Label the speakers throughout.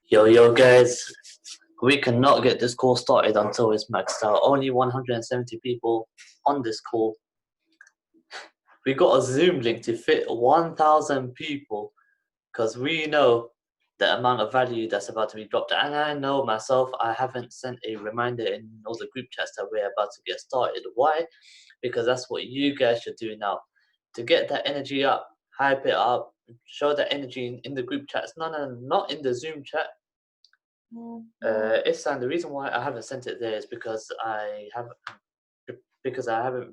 Speaker 1: Yo guys, we cannot get this call started until it's maxed out. Only 170 people on this call. We got a Zoom link to fit 1,000 people because we know the amount of value that's about to be dropped. And I know myself, I haven't sent a reminder in all the group chats that we're about to get started. Why? Because that's what you guys should do now. To get that energy up, hype it up, show that energy in the group chats. No, not in the Zoom chat. Ihsan, the reason why I haven't sent it there is because I haven't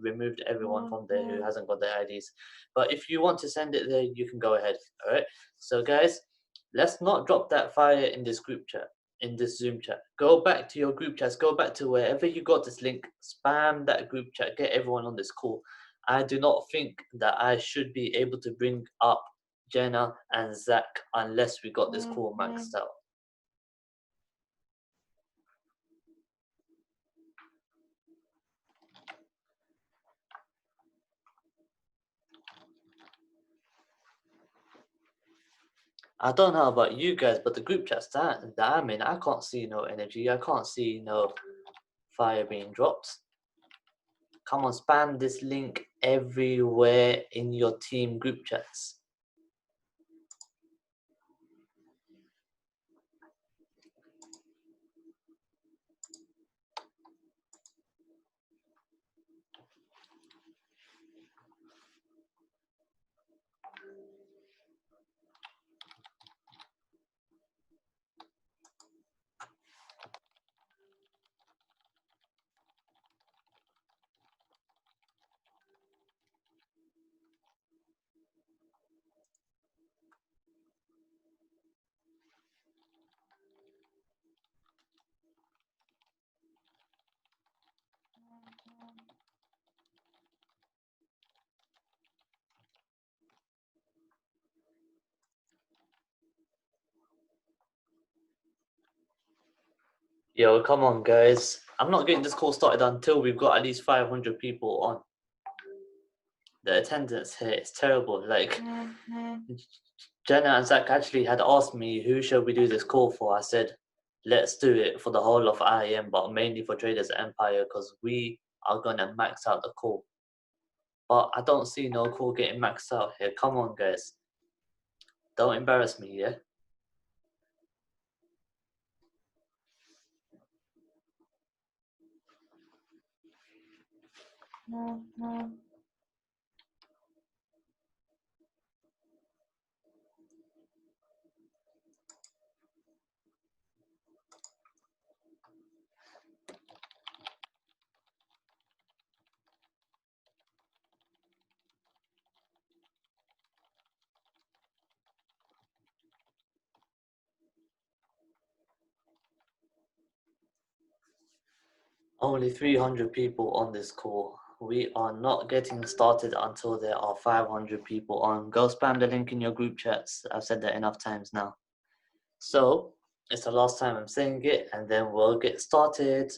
Speaker 1: removed everyone from there who hasn't got their IDs. But if you want to send it there, you can go ahead. All right. So guys, let's not drop that fire in this group chat, in this Zoom chat. Go back to your group chats. Go back to wherever you got this link. Spam that group chat. Get everyone on this call. I do not think that I should be able to bring up Jenna and Zach unless we got this call maxed out. I don't know about you guys, but the group chats that I'm in, I can't see no energy. I can't see no fire being dropped. Come on, spam this link everywhere in your team group chats. Yo, come on, guys. I'm not getting this call started until we've got at least 500 people on. The attendance here is terrible. Like, Jenna and Zach actually had asked me, who shall we do this call for? I said, let's do it for the whole of IAM, but mainly for Traders Empire because we are going to max out the call. But I don't see no call getting maxed out here. Come on, guys. Don't embarrass me, yeah? Only 300 people on this call. We are not getting started until there are 500 people on. Go spam the link in your group chats. I've said that enough times now. So, it's the last time I'm saying it, and then we'll get started.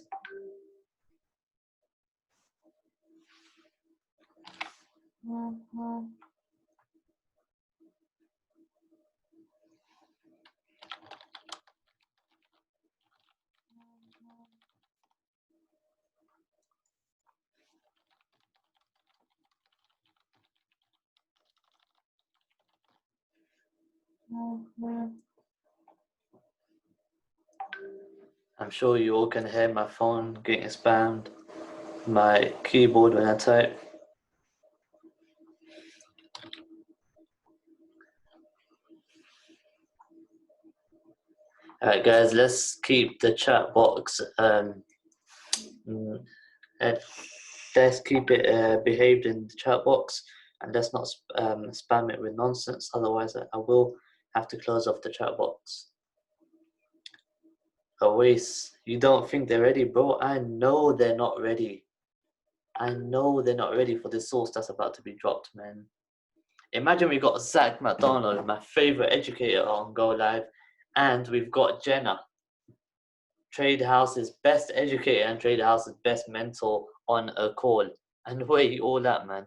Speaker 1: I'm sure you all can hear my phone getting spammed, my keyboard when I type. Alright guys, let's keep the chat box let's keep it behaved in the chat box, and let's not spam it with nonsense, otherwise I will have to close off the chat box. Awais, you don't think they're ready, bro? I know they're not ready. I know they're not ready for this sauce that's about to be dropped, man. Imagine we got Zach McDonald, my favorite educator, on Go Live, and we've got Jenna, TradeHouse's best educator and TradeHouse's best mentor, on a call. And where you all at, man?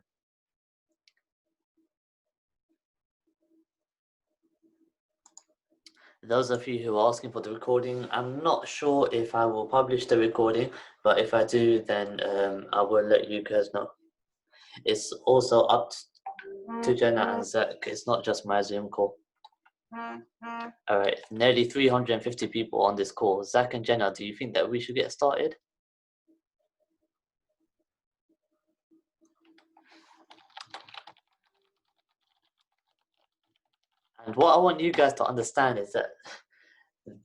Speaker 1: those of you who are asking for the recording, I'm not sure if I will publish the recording, but if I do, then I will let you guys know. It's also up to Jenna and Zach. It's not just my Zoom call. All right, nearly 350 people on this call. Zach and Jenna, do you think that we should get started? And what I want you guys to understand is that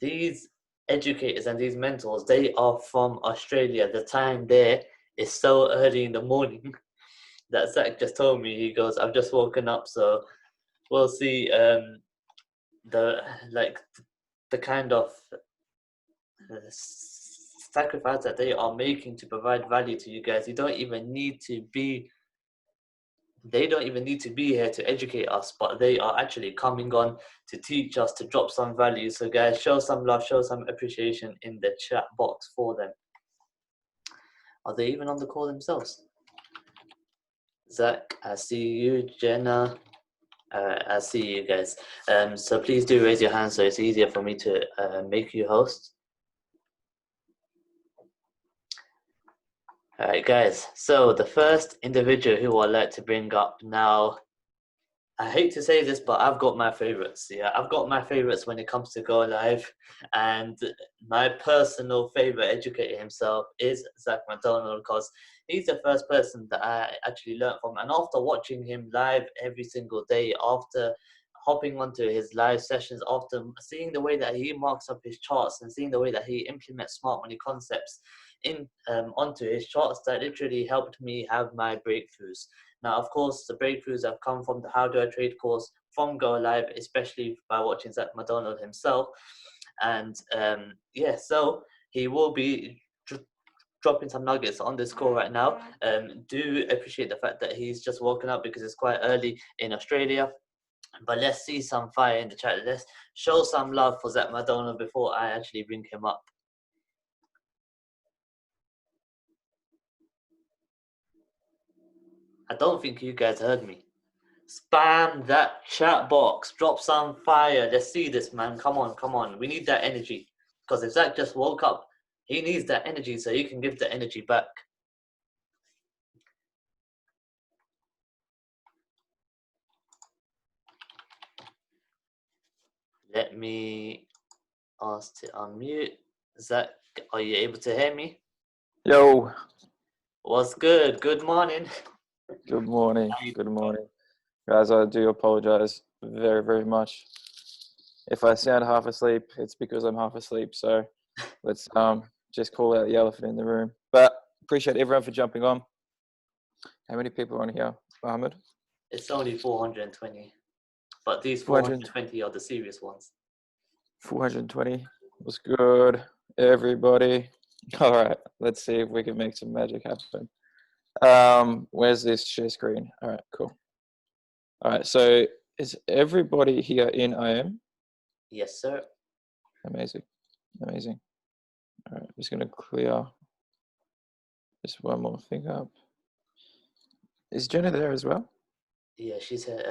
Speaker 1: these educators and these mentors, they are from Australia. The time there is so early in the morning that Zach just told me. He goes, "I've just woken up, so we'll see." The the kind of sacrifice that they are making to provide value to you guys. They don't even need to be here to educate us, but they are actually coming on to teach us, to drop some value. So guys, show some love, show some appreciation in the chat box for them. Are they even on the call themselves? Zach, I see you. Jenna, I see you guys. So please do raise your hand so it's easier for me to make you host. All right, guys. So the first individual who I'd like to bring up now, I hate to say this, but I've got my favorites. Yeah, I've got my favorites when it comes to Go Live. And my personal favorite educator himself is Zach McDonald, because he's the first person that I actually learned from. And after watching him live every single day, after hopping onto his live sessions, after seeing the way that he marks up his charts and seeing the way that he implements smart money concepts in onto his charts, that literally helped me have my breakthroughs. Now, of course, the breakthroughs have come from the How Do I Trade course from Go Live, especially by watching Zach McDonald himself. And yeah, so he will be dropping some nuggets on this call right now. Do appreciate the fact that he's just woken up because it's quite early in Australia. But let's see some fire in the chat. Let's show some love for Zach McDonald before I actually bring him up. I don't think you guys heard me. Spam that chat box. Drop some fire. Let's see this, man. Come on, come on. We need that energy. Because if Zach just woke up, he needs that energy so he can give the energy back. Let me ask to unmute. Zach, are you able to hear me?
Speaker 2: Yo.
Speaker 1: What's good? Good morning.
Speaker 2: Good morning. Good morning. Guys, I do apologize very, very much. If I sound half asleep, it's because I'm half asleep. So let's just call out the elephant in the room. But appreciate everyone for jumping on. How many people are on here, Muhammed?
Speaker 1: It's only 420. But these 420 are the serious ones.
Speaker 2: 420 was good, everybody. All right, let's see if we can make some magic happen. Where's this share screen? All right, cool. All right, so is everybody here in IM?
Speaker 1: Yes, sir.
Speaker 2: Amazing, amazing. All right, I'm just gonna clear just one more thing up. Is Jenna there as well?
Speaker 1: Yeah, she's here.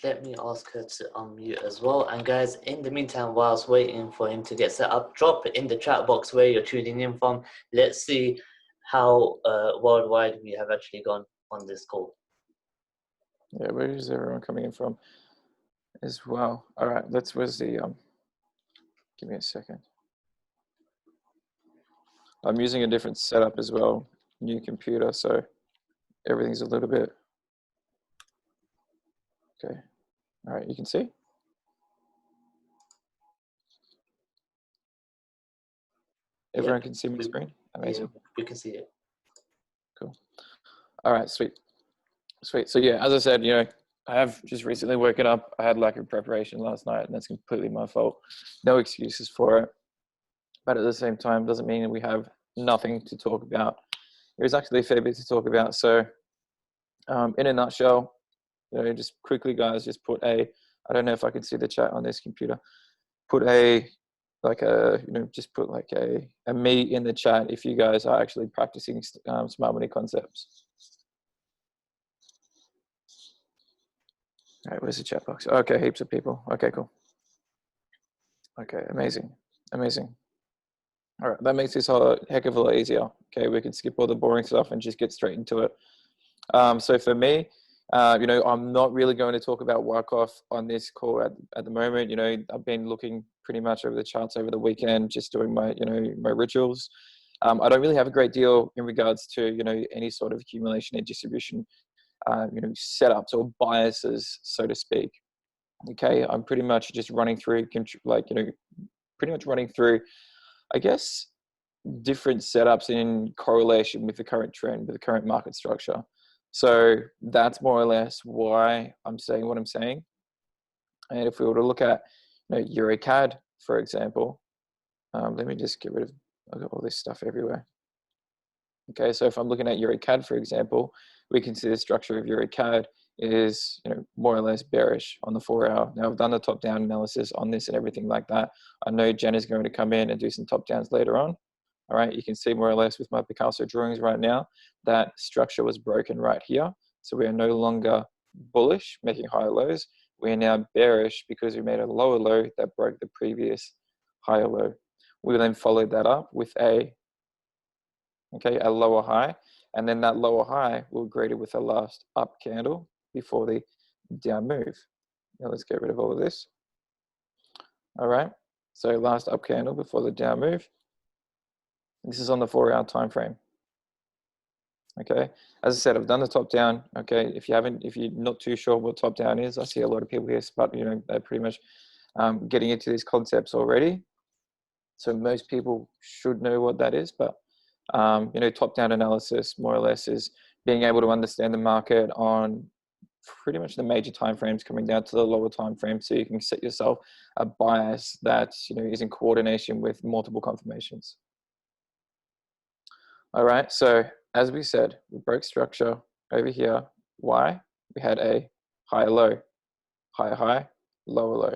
Speaker 1: Let me ask her to unmute as well. And guys, in the meantime, whilst waiting for him to get set up, drop it in the chat box where you're tuning in from. Let's see how worldwide we have actually gone on this call.
Speaker 2: Yeah, where is everyone coming in from as well? All right, where's the give me a second. I'm using a different setup as well, new computer, so everything's a little bit okay. All right, you can see. Everyone can see my screen. Amazing.
Speaker 1: Yeah, we can see it.
Speaker 2: Cool. All right, sweet. So yeah, as I said, I have just recently woken up. I had lack of preparation last night, and that's completely my fault. No excuses for it. But at the same time, doesn't mean that we have nothing to talk about. There's actually a fair bit to talk about. So in a nutshell, just quickly, guys, just put I don't know if I can see the chat on this computer. Put just put like a me in the chat if you guys are actually practicing smart money concepts. All right, where's the chat box? Okay, heaps of people. Okay, cool. Okay, amazing, amazing. All right, that makes this a heck of a lot easier. Okay, we can skip all the boring stuff and just get straight into it. So for me, I'm not really going to talk about Wyckoff on this call at the moment. I've been looking pretty much over the charts over the weekend, just doing my, my rituals. I don't really have a great deal in regards to, any sort of accumulation and distribution, setups or biases, so to speak. Okay, I'm pretty much just running through, pretty much running through, I guess, different setups in correlation with the current trend, with the current market structure. So that's more or less why I'm saying what I'm saying. And if we were to look at EuroCAD, for example, let me just get rid of, I've got all this stuff everywhere. Okay, so if I'm looking at EuroCAD, for example, we can see the structure of EuroCAD is more or less bearish on the 4-hour. Now I've done the top-down analysis on this and everything like that. I know Jen is going to come in and do some top-downs later on. All right, you can see more or less with my Picasso drawings right now that structure was broken right here. So we are no longer bullish, making higher lows. We are now bearish because we made a lower low that broke the previous higher low. We then followed that up with a lower high, and then that lower high will greet it with a last up candle before the down move. Now let's get rid of all of this. All right, so last up candle before the down move. This is on the 4-hour time frame. Okay, as I said, I've done the top down. Okay, if you're not too sure what top down is, I see a lot of people here, but they're pretty much getting into these concepts already. So most people should know what that is, but top down analysis more or less is being able to understand the market on pretty much the major time frames coming down to the lower time frame, so you can set yourself a bias that is in coordination with multiple confirmations. All right, so as we said, we broke structure over here. Why? We had a higher low, higher high, lower low.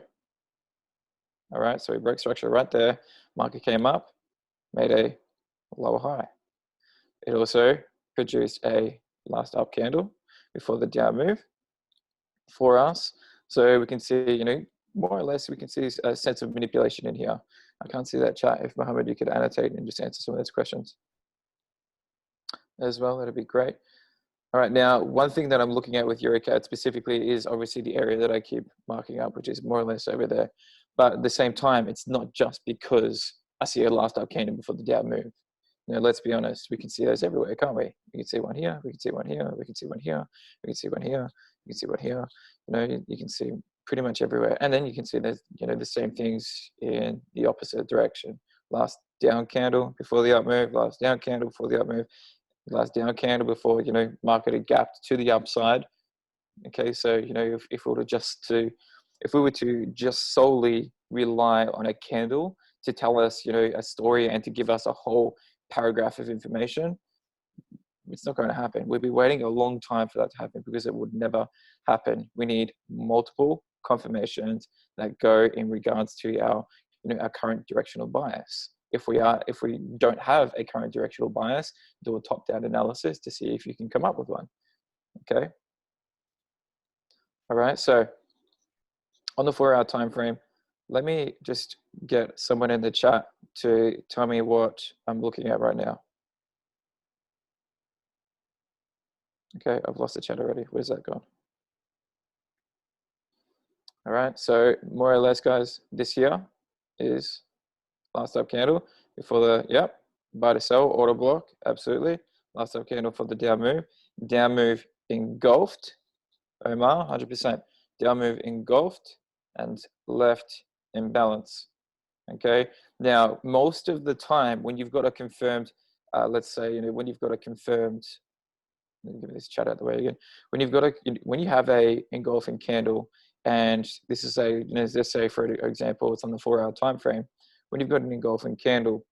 Speaker 2: All right, so we broke structure right there. Market came up, made a lower high. It also produced a last up candle before the down move for us. So we can see, more or less, we can see a sense of manipulation in here. I can't see that chat. If Muhammad, you could annotate and just answer some of those questions as well, that'd be great. All right, now one thing that I'm looking at with EuroCAD specifically is obviously the area that I keep marking up, which is more or less over there. But at the same time, it's not just because I see a last up candle before the down move. Let's be honest, we can see those everywhere, can't we? We can see one here, we can see one here, we can see one here, we can see one here, we can see one here. You can see pretty much everywhere. And then you can see there's, the same things in the opposite direction. Last down candle before the up move, last down candle before the up move, last down candle before, market had gapped to the upside. Okay, so, if we were to just solely rely on a candle to tell us, a story and to give us a whole paragraph of information, it's not going to happen. We'd be waiting a long time for that to happen because it would never happen. We need multiple confirmations that go in regards to our current directional bias. If we don't have a current directional bias, do a top-down analysis to see if you can come up with one. Okay. All right. So on the 4-hour time frame, let me just get someone in the chat to tell me what I'm looking at right now. Okay, I've lost the chat already. Where's that gone? All right, so more or less, guys, this here is last up candle before the, buy to sell, order block, absolutely. Last up candle for the down move engulfed, Omar, 100%. Down move engulfed and left imbalance. Okay, now most of the time when you've got a confirmed, let's say, when you've got a confirmed, let me give this chat out the way again. When you have a engulfing candle, and this is let's say for example, it's on the 4-hour time frame. When you've got an engulfing candle,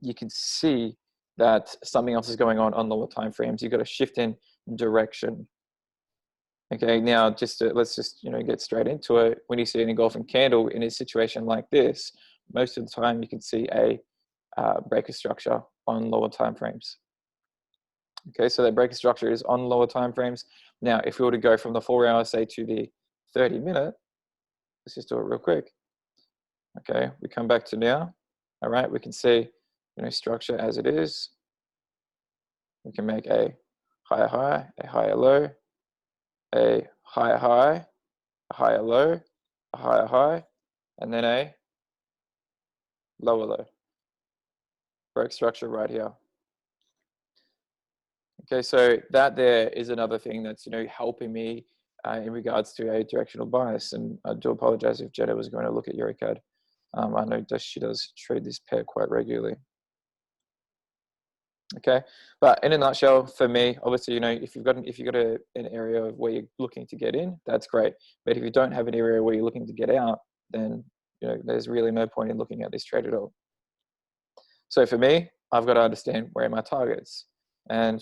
Speaker 2: you can see that something else is going on lower time frames. You've got a shift in direction. Okay, now let's just get straight into it. When you see an engulfing candle in a situation like this, most of the time you can see a breaker structure on lower time frames. Okay, so that breaker structure is on lower time frames. Now, if we were to go from the 4-hour, say, to the 30-minute, let's just do it real quick. Okay, we come back to now. All right, we can see, structure as it is. We can make a higher high, a higher low, a higher high, a higher low, a higher high, and then a lower low. Break structure right here. Okay, so that there is another thing that's helping me in regards to a directional bias. And I do apologize if Jenna was going to look at EuroCAD. I know that she does trade this pair quite regularly. Okay, but in a nutshell, for me, obviously, if you've got an area where you're looking to get in, that's great. But if you don't have an area where you're looking to get out, then there's really no point in looking at this trade at all. So for me, I've got to understand where are my targets. And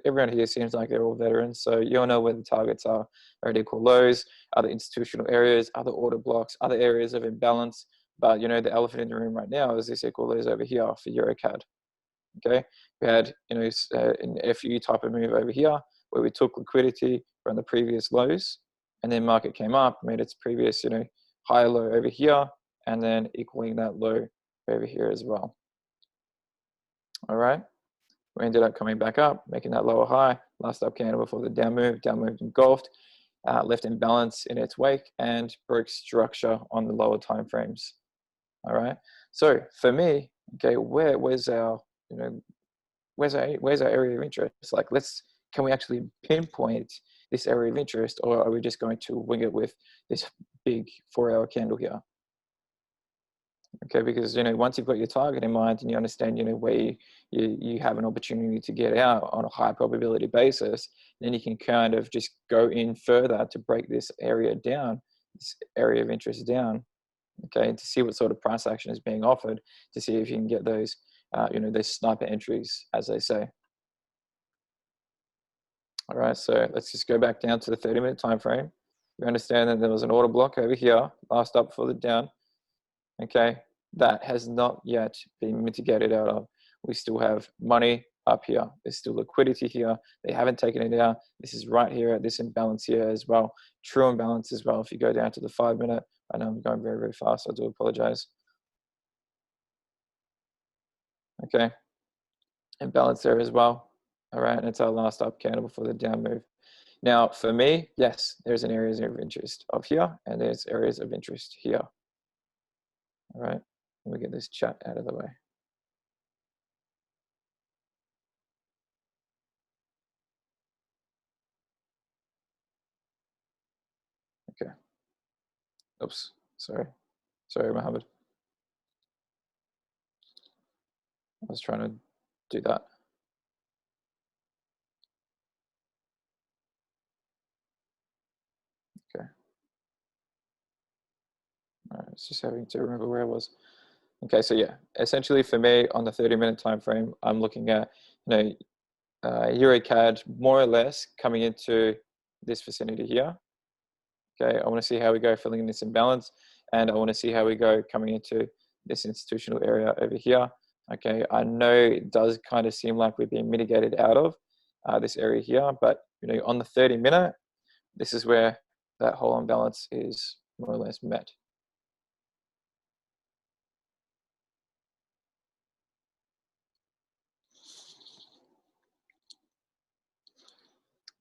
Speaker 2: everyone here seems like they're all veterans, so you'll know where the targets are equal lows, other institutional areas, other order blocks, other areas of imbalance. But the elephant in the room right now is this equal lows over here for EuroCAD. Okay, we had an FU type of move over here where we took liquidity from the previous lows, and then market came up, made its previous higher low over here, and then equaling that low over here as well. All right, we ended up coming back up, making that lower high, last up candle before the down move engulfed, left imbalance in its wake, and broke structure on the lower time frames. All right, so for me, okay, where's our where's our area of interest? Like, can we actually pinpoint this area of interest, or are we just going to wing it with this big 4-hour candle here? Okay, because once you've got your target in mind and you understand where you have an opportunity to get out on a high probability basis, then you can kind of just go in further to break this area down, this area of interest down. Okay, to see what sort of price action is being offered, to see if you can get those those sniper entries, as they say. All right, so let's just go back down to the 30-minute time frame. We understand that there was an order block over here, last up for the down. Okay, that has not yet been mitigated out of. We still have money up here. There's still liquidity here. They haven't taken it out. This is right here at this imbalance here as well. True imbalance as well. If you go down to the 5-minute, I know I'm going very, very fast. I do apologize. Okay, imbalance there as well. All right, and it's our last up candle before the down move. Now, for me, yes, there's an areas of interest of here, and there's areas of interest here. All right, let me get this chat out of the way. Okay. Oops, sorry, Muhammad. I was trying to do that. Okay. All right, I was just having to remember where I was. Okay, so yeah, essentially for me on the 30-minute time frame, I'm looking at EuroCAD more or less coming into this vicinity here. Okay, I want to see how we go filling in this imbalance, and I want to see how we go coming into this institutional area over here. Okay, I know it does kind of seem like we're being mitigated out of this area here, but on the 30-minute, this is where that whole imbalance is more or less met.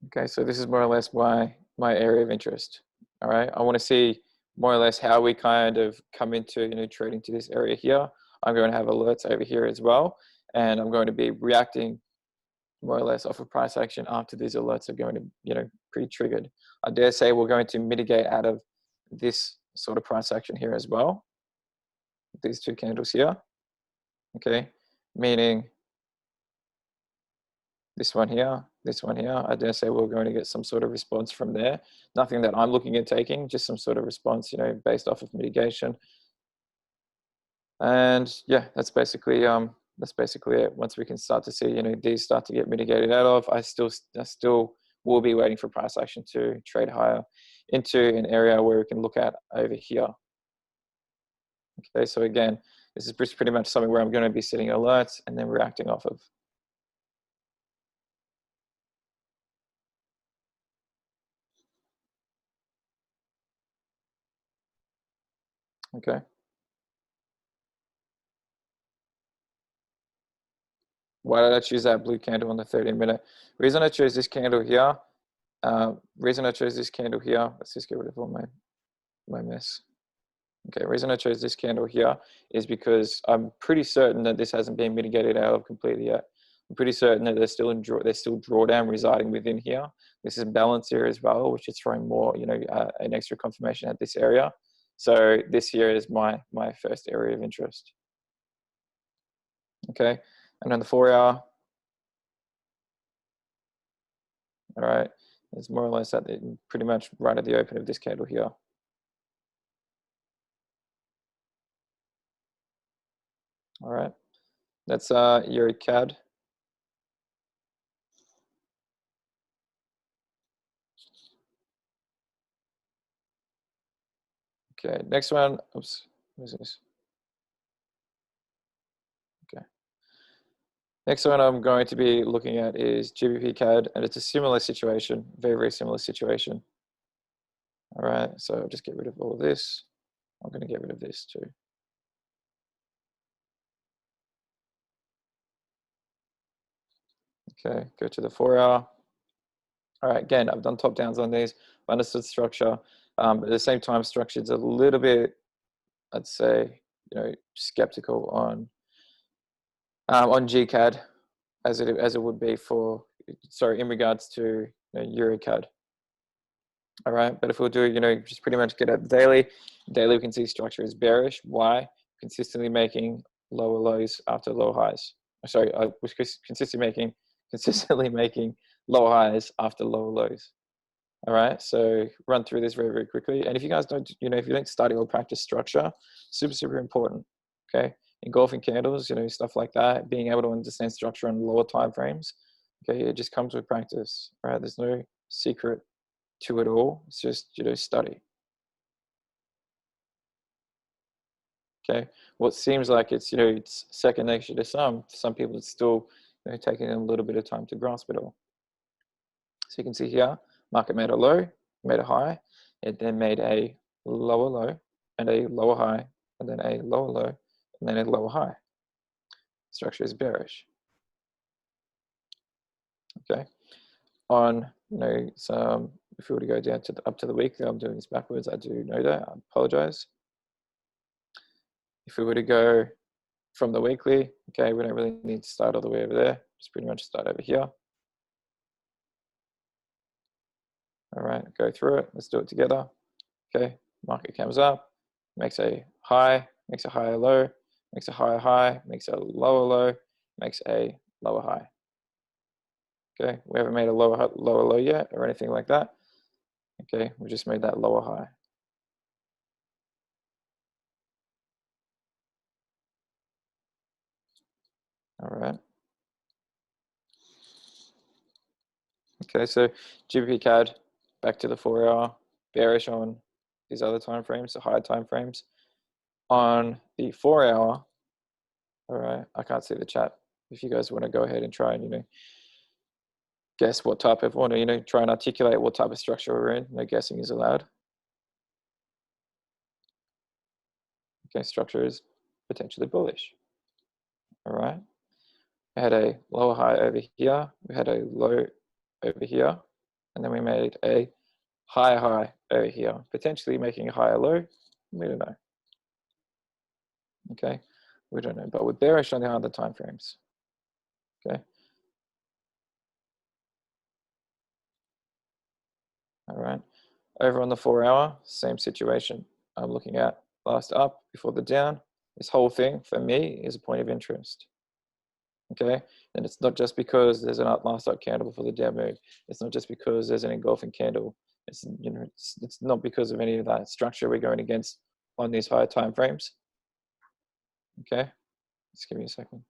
Speaker 2: Okay, so this is more or less my area of interest. All right, I want to see more or less how we kind of come into trading to this area here. I'm going to have alerts over here as well, and I'm going to be reacting more or less off of price action after these alerts are going to pre-triggered. I dare say we're going to mitigate out of this sort of price action here as well. These two candles here, okay, meaning this one here, I dare say we're going to get some sort of response from there. Nothing that I'm looking at taking, just some sort of response, based off of mitigation. And yeah, that's basically it. Once we can start to see, these start to get mitigated out of, I still will be waiting for price action to trade higher into an area where we can look at over here. Okay, so again, this is pretty much something where I'm going to be setting alerts and then reacting off of. Okay, Why did I choose that blue candle on the 30-minute? Reason I chose this candle here, let's just get rid of all my mess. Okay, reason I chose this candle here is because I'm pretty certain that this hasn't been mitigated out of completely yet. I'm pretty certain that there's still drawdown residing within here. This is balance here as well, which is throwing more, an extra confirmation at this area. So this here is my first area of interest. Okay, and on the 4-hour, all right, it's more or less at pretty much right at the open of this candle here. All right, that's Euro CAD. Okay, next one. Oops, what is this? Okay. Next one I'm going to be looking at is GBP CAD, and it's a similar situation, very, very similar situation. All right, so I'll just get rid of all of this. I'm going to get rid of this too. Okay, go to the 4-hour. All right, again, I've done top downs on these. I've understood structure, but at the same time, structure is a little bit, I'd say, skeptical on GCAD as it would be for, sorry, in regards to EuroCAD. All right, but if we'll do, just pretty much get at daily we can see structure is bearish. Why? Consistently making lower lows after low highs. Sorry, I was consistently making lower highs after lower lows. All right, so run through this very, very quickly. And if you guys don't, if you don't study or practice structure, super, super important. Okay, engulfing candles, stuff like that, being able to understand structure on lower time frames. Okay, it just comes with practice. Right, there's no secret to it all. It's just study. Okay, what seems like it's it's second nature to some people it's still taking a little bit of time to grasp it all. So you can see here, market made a low, made a high, it then made a lower low and a lower high, and then a lower low, and then a lower high. Structure is bearish. Okay, on if we were to go down to up to the weekly, I'm doing this backwards. I do know that. I apologize. If we were to go from the weekly, okay, we don't really need to start all the way over there. Just pretty much start over here. All right, go through it. Let's do it together. Okay, market comes up, makes a high, makes a higher low, makes a higher high, makes a lower low, makes a lower high. Okay, we haven't made a lower low yet or anything like that. Okay, we just made that lower high. All right. Okay, so GBP CAD back to the 4-hour, bearish on these other time frames, the higher time frames. On the 4-hour, all right, I can't see the chat. If you guys want to go ahead and try and guess what type of, try and articulate what type of structure we're in. No guessing is allowed. Okay, structure is potentially bullish. All right. We had a lower high over here. We had a low over here. And then we made a higher high over here, potentially making a higher low. We don't know. Okay, we don't know, but we're bearish on the other time frames. Okay. All right. Over on the 4-hour, same situation. I'm looking at last up before the down. This whole thing for me is a point of interest. Okay, and it's not just because there's an last up candle before the down move. It's not just because there's an engulfing candle. It's it's not because of any of that structure we're going against on these higher time frames. Okay, just give me a second.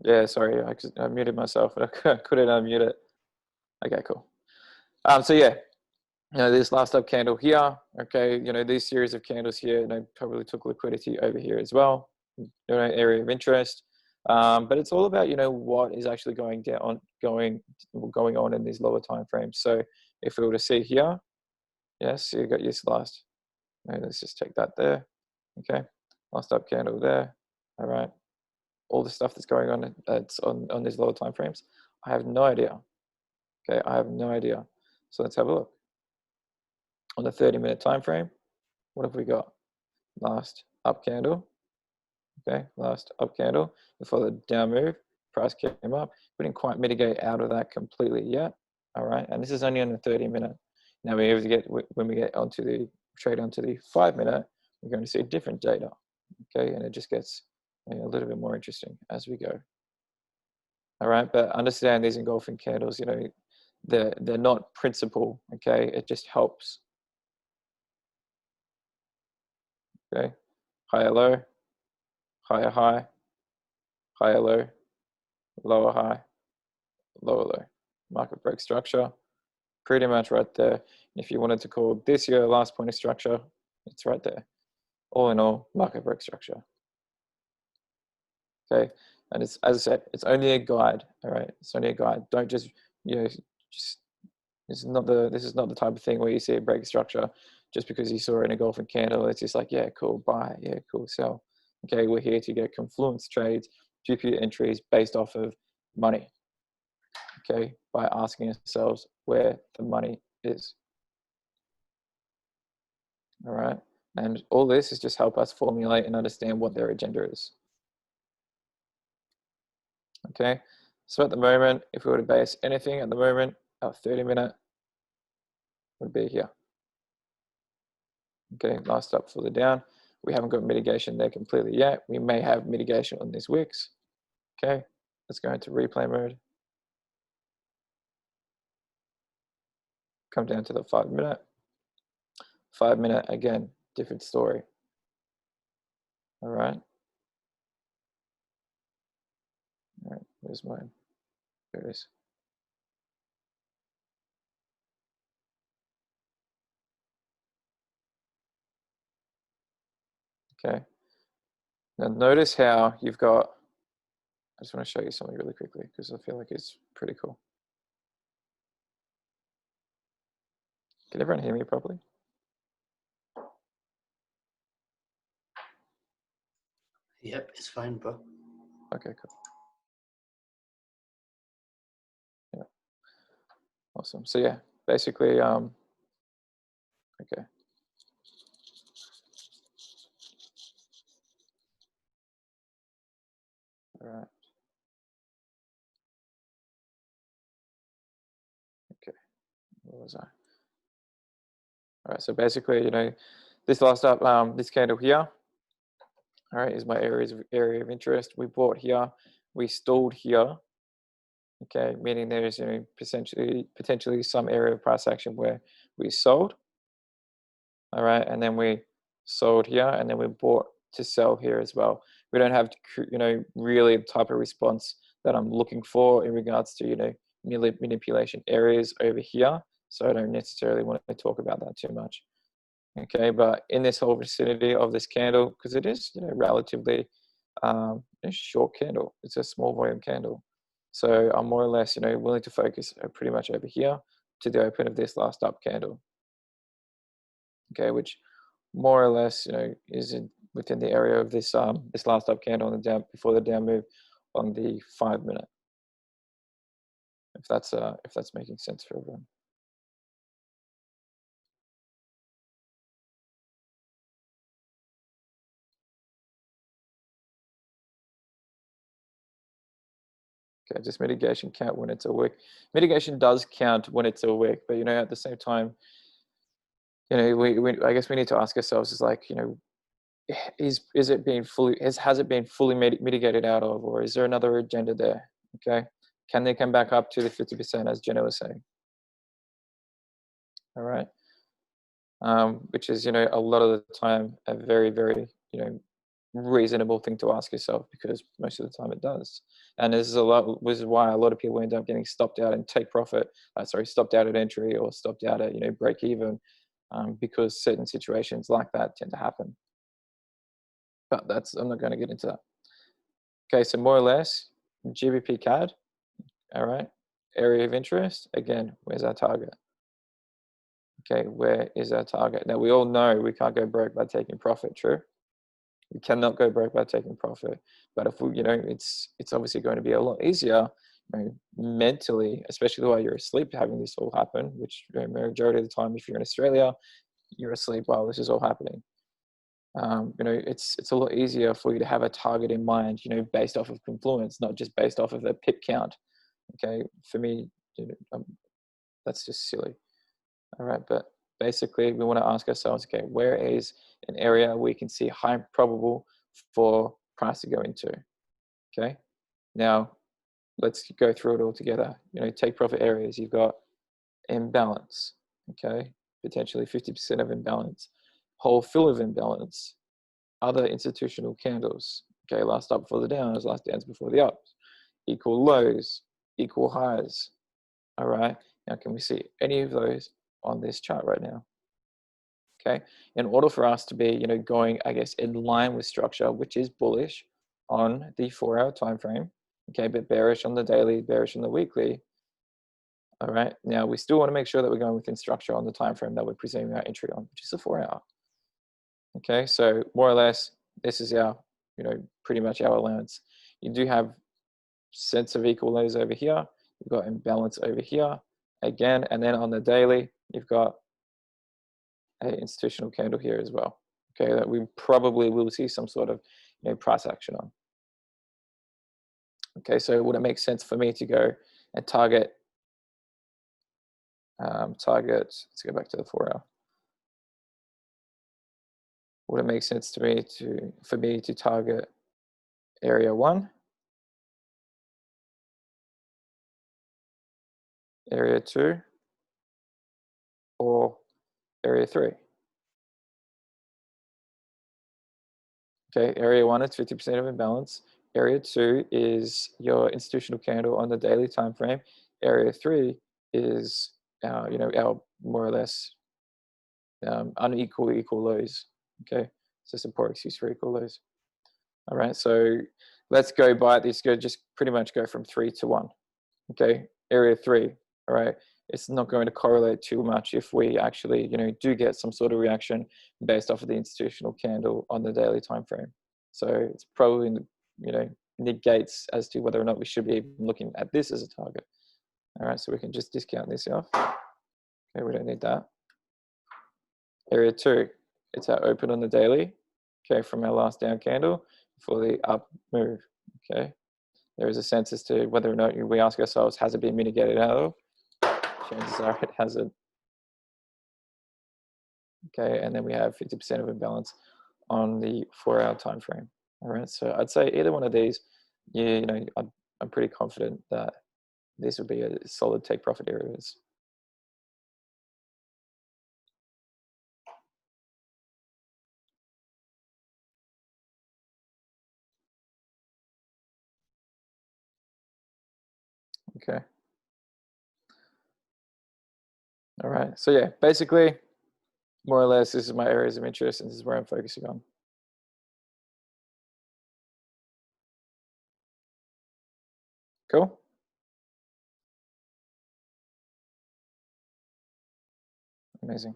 Speaker 2: Yeah, sorry, I muted myself, but I couldn't unmute it. Okay, cool. So yeah, this last up candle here, okay, these series of candles here, probably took liquidity over here as well, area of interest. But it's all about, what is actually going on in these lower time frames. So if we were to see here, yes, you got this last, let's just take that there, okay, last up candle there, all right. All the stuff that's going on that's on these lower time frames, I have no idea. Okay, I have no idea. So let's have a look. On the 30-minute time frame, what have we got? Last up candle. Okay, last up candle before the down move. Price came up. We didn't quite mitigate out of that completely yet. All right, and this is only on the 30-minute. Now when we get onto the trade onto the 5-minute, we're going to see different data. Okay, and it just gets a little bit more interesting as we go. All right, but understand these engulfing candles, they're not principal, okay? It just helps. Okay, higher low, higher high, higher low, lower high, lower low. Market break structure, pretty much right there. If you wanted to call this your last point of structure, it's right there. All in all, market break structure. Okay, and it's, as I said, it's only a guide. All right, it's only a guide. Don't just just this is not the type of thing where you see a break structure just because you saw an engulfing candle. It's just like, yeah, cool, buy, yeah, cool, sell. Okay, we're here to get confluence trades, GPU entries based off of money. Okay, by asking ourselves where the money is. All right, and all this is just help us formulate and understand what their agenda is. Okay, so at the moment, if we were to base anything at the moment, our 30-minute would be here. Okay, last up for the down. We haven't got mitigation there completely yet. We may have mitigation on these wicks. Okay, let's go into replay mode. Come down to the 5-minute. 5-minute, again, different story. All right. All right, where's mine? There it is. Okay. Now notice how you've got, I just want to show you something really quickly because I feel like it's pretty cool. Can everyone hear me properly?
Speaker 1: Yep, it's fine, bro.
Speaker 2: Okay, cool. Yeah, awesome. So yeah, basically, okay. All right. Okay, where was I? All right, so basically, this last up, this candle here, all right, is my area of interest. We bought here, we stalled here, okay, meaning there's potentially some area of price action where we sold, all right, and then we sold here, and then we bought to sell here as well. We don't have, really the type of response that I'm looking for in regards to, manipulation areas over here. So I don't necessarily want to talk about that too much. Okay, but in this whole vicinity of this candle, because it is, relatively a short candle, it's a small volume candle. So I'm more or less, willing to focus pretty much over here to the open of this last up candle. Okay, which more or less, is within the area of this this last up candle on the down before the down move on the 5-minute. If that's making sense for everyone. Okay, just mitigation count when it's a wick. Mitigation does count when it's a wick, but at the same time, I guess we need to ask ourselves is like, is it being fully has it been fully mitigated out of, or is there another agenda there? Okay, can they come back up to the 50% as Jenna was saying? All right, which is a lot of the time a very very reasonable thing to ask yourself, because most of the time it does. And this is why a lot of people end up getting stopped out and stopped out at entry, or stopped out at, break even, because certain situations like that tend to happen. But I'm not going to get into that. Okay, so more or less, GBP CAD, all right, area of interest, again, where's our target? Okay, where is our target? Now, we all know we can't go broke by taking profit, true? We cannot go broke by taking profit. But if we, it's obviously going to be a lot easier, mentally, especially while you're asleep, having this all happen, which majority of the time, if you're in Australia, you're asleep while this is all happening. It's a lot easier for you to have a target in mind, based off of confluence, not just based off of the pip count. Okay, for me, that's just silly. All right, but basically we want to ask ourselves, okay, where is an area we can see high probable for price to go into? Okay, now let's go through it all together. Take profit areas. You've got imbalance, okay, potentially 50% of imbalance, whole fill of imbalance, other institutional candles, okay, last up before the downs, last downs before the ups, equal lows, equal highs. All right, now can we see any of those on this chart right now? Okay, in order for us to be, going, I guess, in line with structure, which is bullish on the 4-hour time frame, okay, but bearish on the daily, bearish on the weekly. All right, now we still want to make sure that we're going within structure on the time frame that we're presuming our entry on, which is the 4-hour. Okay, so more or less, this is our, pretty much our allowance. You do have sense of equal lows over here. You've got imbalance over here again, and then on the daily, you've got an institutional candle here as well. Okay, that we probably will see some sort of, price action on. Okay, so would it make sense for me to go and target? Let's go back to the 4-hour. Would it make sense to me for me to target area 1, area 2, or area 3? Okay, area 1 is 50% of imbalance. Area 2 is your institutional candle on the daily time frame. Area 3 is our more or less unequal equal lows. Okay, so some poor excuse for equal lows. All right, so let's go by this. Just pretty much go from 3 to 1. Okay, area 3. All right, it's not going to correlate too much if we actually do get some sort of reaction based off of the institutional candle on the daily time frame. So it's probably negates as to whether or not we should be looking at this as a target. All right, so we can just discount this off. Okay, we don't need that. Area 2, it's our open on the daily, okay, from our last down candle for the up move. Okay, there is a sense as to whether or not we ask ourselves, has it been mitigated out of? Chances are it hasn't. Okay, and then we have 50% of imbalance on the 4-hour time frame. All right, so I'd say either one of these, I'm pretty confident that this would be a solid take profit areas. Okay. All right, so yeah, basically, more or less, this is my areas of interest, and this is where I'm focusing on. Cool. Amazing,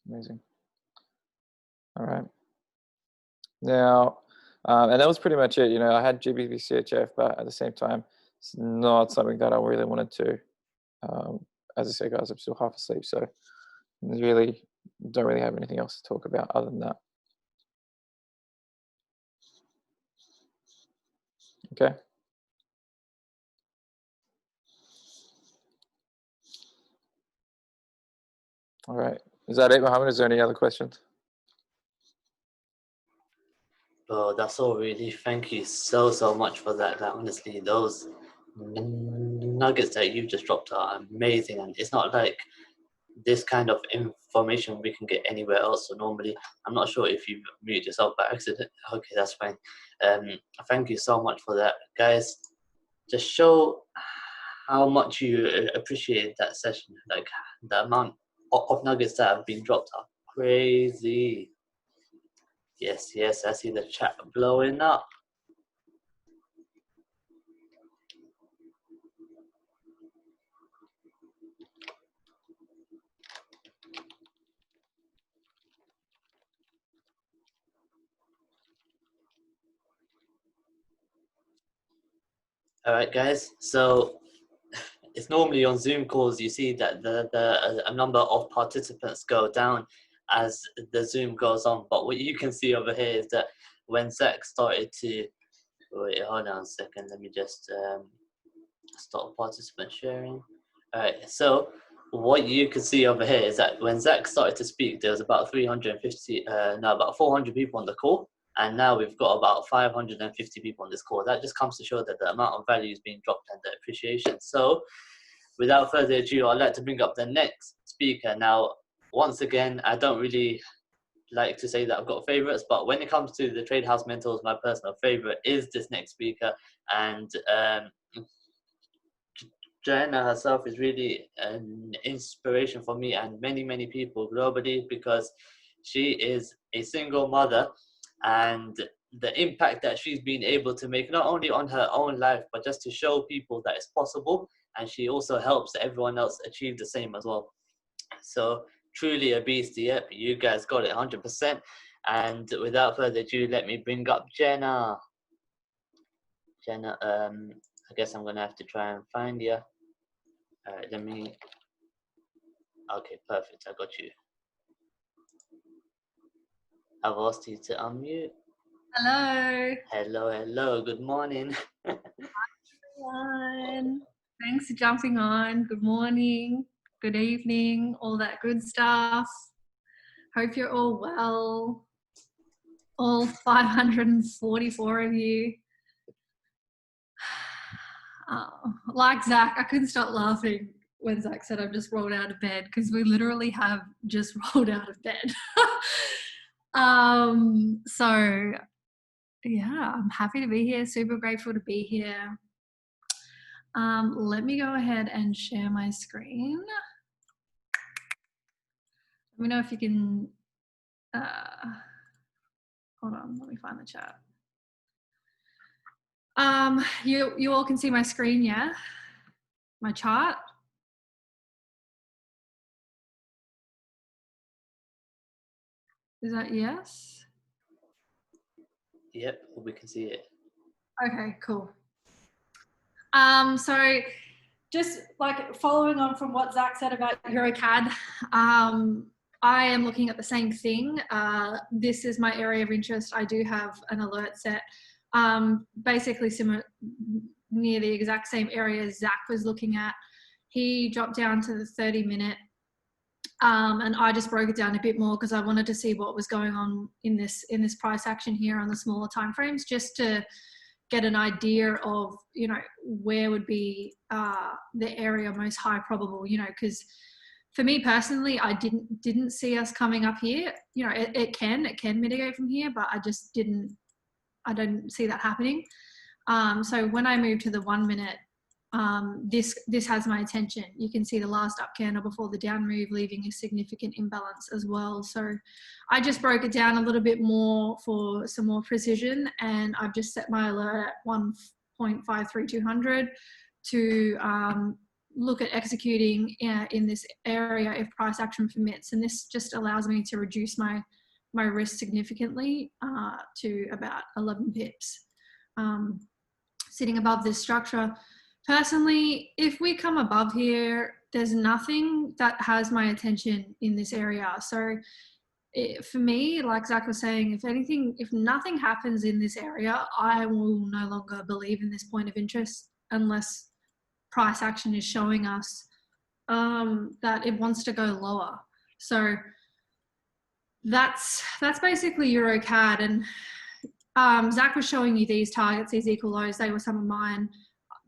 Speaker 2: amazing. All right. Now, and that was pretty much it. I had GBP CHF, but at the same time, it's not something that I really wanted to. As I say, guys, I'm still half asleep, so really don't really have anything else to talk about other than that. Okay. All right. Is that it, Muhammed? Is there any other questions?
Speaker 1: Oh, that's all really. Thank you so much for that. Honestly, those nuggets that you've just dropped are amazing, and it's not like this kind of information we can get anywhere else. So normally, I'm not sure if you muted yourself by accident. Okay, that's fine. Thank you so much for that, guys. Just show how much you appreciate that session. Like the amount of nuggets that have been dropped are crazy. Yes, yes, I see the chat blowing up. All right, guys. So it's normally on Zoom calls you see that a number of participants go down as the Zoom goes on. But what you can see over here is that when Zach started to wait, hold on a second. Let me just stop participant sharing. All right. So what you can see over here is that when Zach started to speak, there was about 350, no, about 400 people on the call. And now we've got about 550 people on this call. That just comes to show that the amount of value is being dropped and the appreciation. So without further ado, I'd like to bring up the next speaker. Now, once again, I don't really like to say that I've got favorites, but when it comes to the TradeHouse mentors, my personal favorite is this next speaker. And Jenna herself is really an inspiration for me and many, many people globally, because she is a single mother, and the impact that she's been able to make not only on her own life, but just to show people that it's possible. And she also helps everyone else achieve the same as well. So truly a beast. Yep, you guys got it 100%. And without further ado, let me bring up Jenna. Jenna, I guess I'm gonna have to try and find you. All right, let me. Okay, perfect. I got you. I've asked you to unmute.
Speaker 3: Hello.
Speaker 1: Hello, hello. Good morning.
Speaker 3: Hi, everyone. Thanks for jumping on. Good morning, good evening, all that good stuff. Hope you're all well. All 544 of you. Like Zach, I couldn't stop laughing when Zach said I've just rolled out of bed, because we literally have just rolled out of bed. So yeah, I'm happy to be here, super grateful to be here. Let me go ahead and share my screen. Let me know if you can, hold on, let me find the chat. You all can see my screen, yeah? My chart? Is that yes?
Speaker 1: Yep, we can see it.
Speaker 3: Okay, cool. So just like following on from what Zach said about EuroCAD, I am looking at the same thing. This is my area of interest. I do have an alert set, basically similar, near the exact same area Zach was looking at. He dropped down to the 30-minute, and I just broke it down a bit more because I wanted to see what was going on in this price action here on the smaller timeframes, just to get an idea of, you know, where would be the area most high probable, you know, because for me personally, I didn't see us coming up here. You know, it can mitigate from here, but I just I don't see that happening. So when I moved to the 1 minute, this has my attention. You can see the last up candle before the down move, leaving a significant imbalance as well. So I just broke it down a little bit more for some more precision, and I've just set my alert at 1.53200 to look at executing in this area if price action permits. And this just allows me to reduce my risk significantly to about 11 pips. Sitting above this structure. Personally, if we come above here, there's nothing that has my attention in this area. So for me, like Zach was saying, if nothing happens in this area, I will no longer believe in this point of interest unless price action is showing us that it wants to go lower. So that's basically EuroCAD. And Zach was showing you these targets, these equal lows. They were some of mine.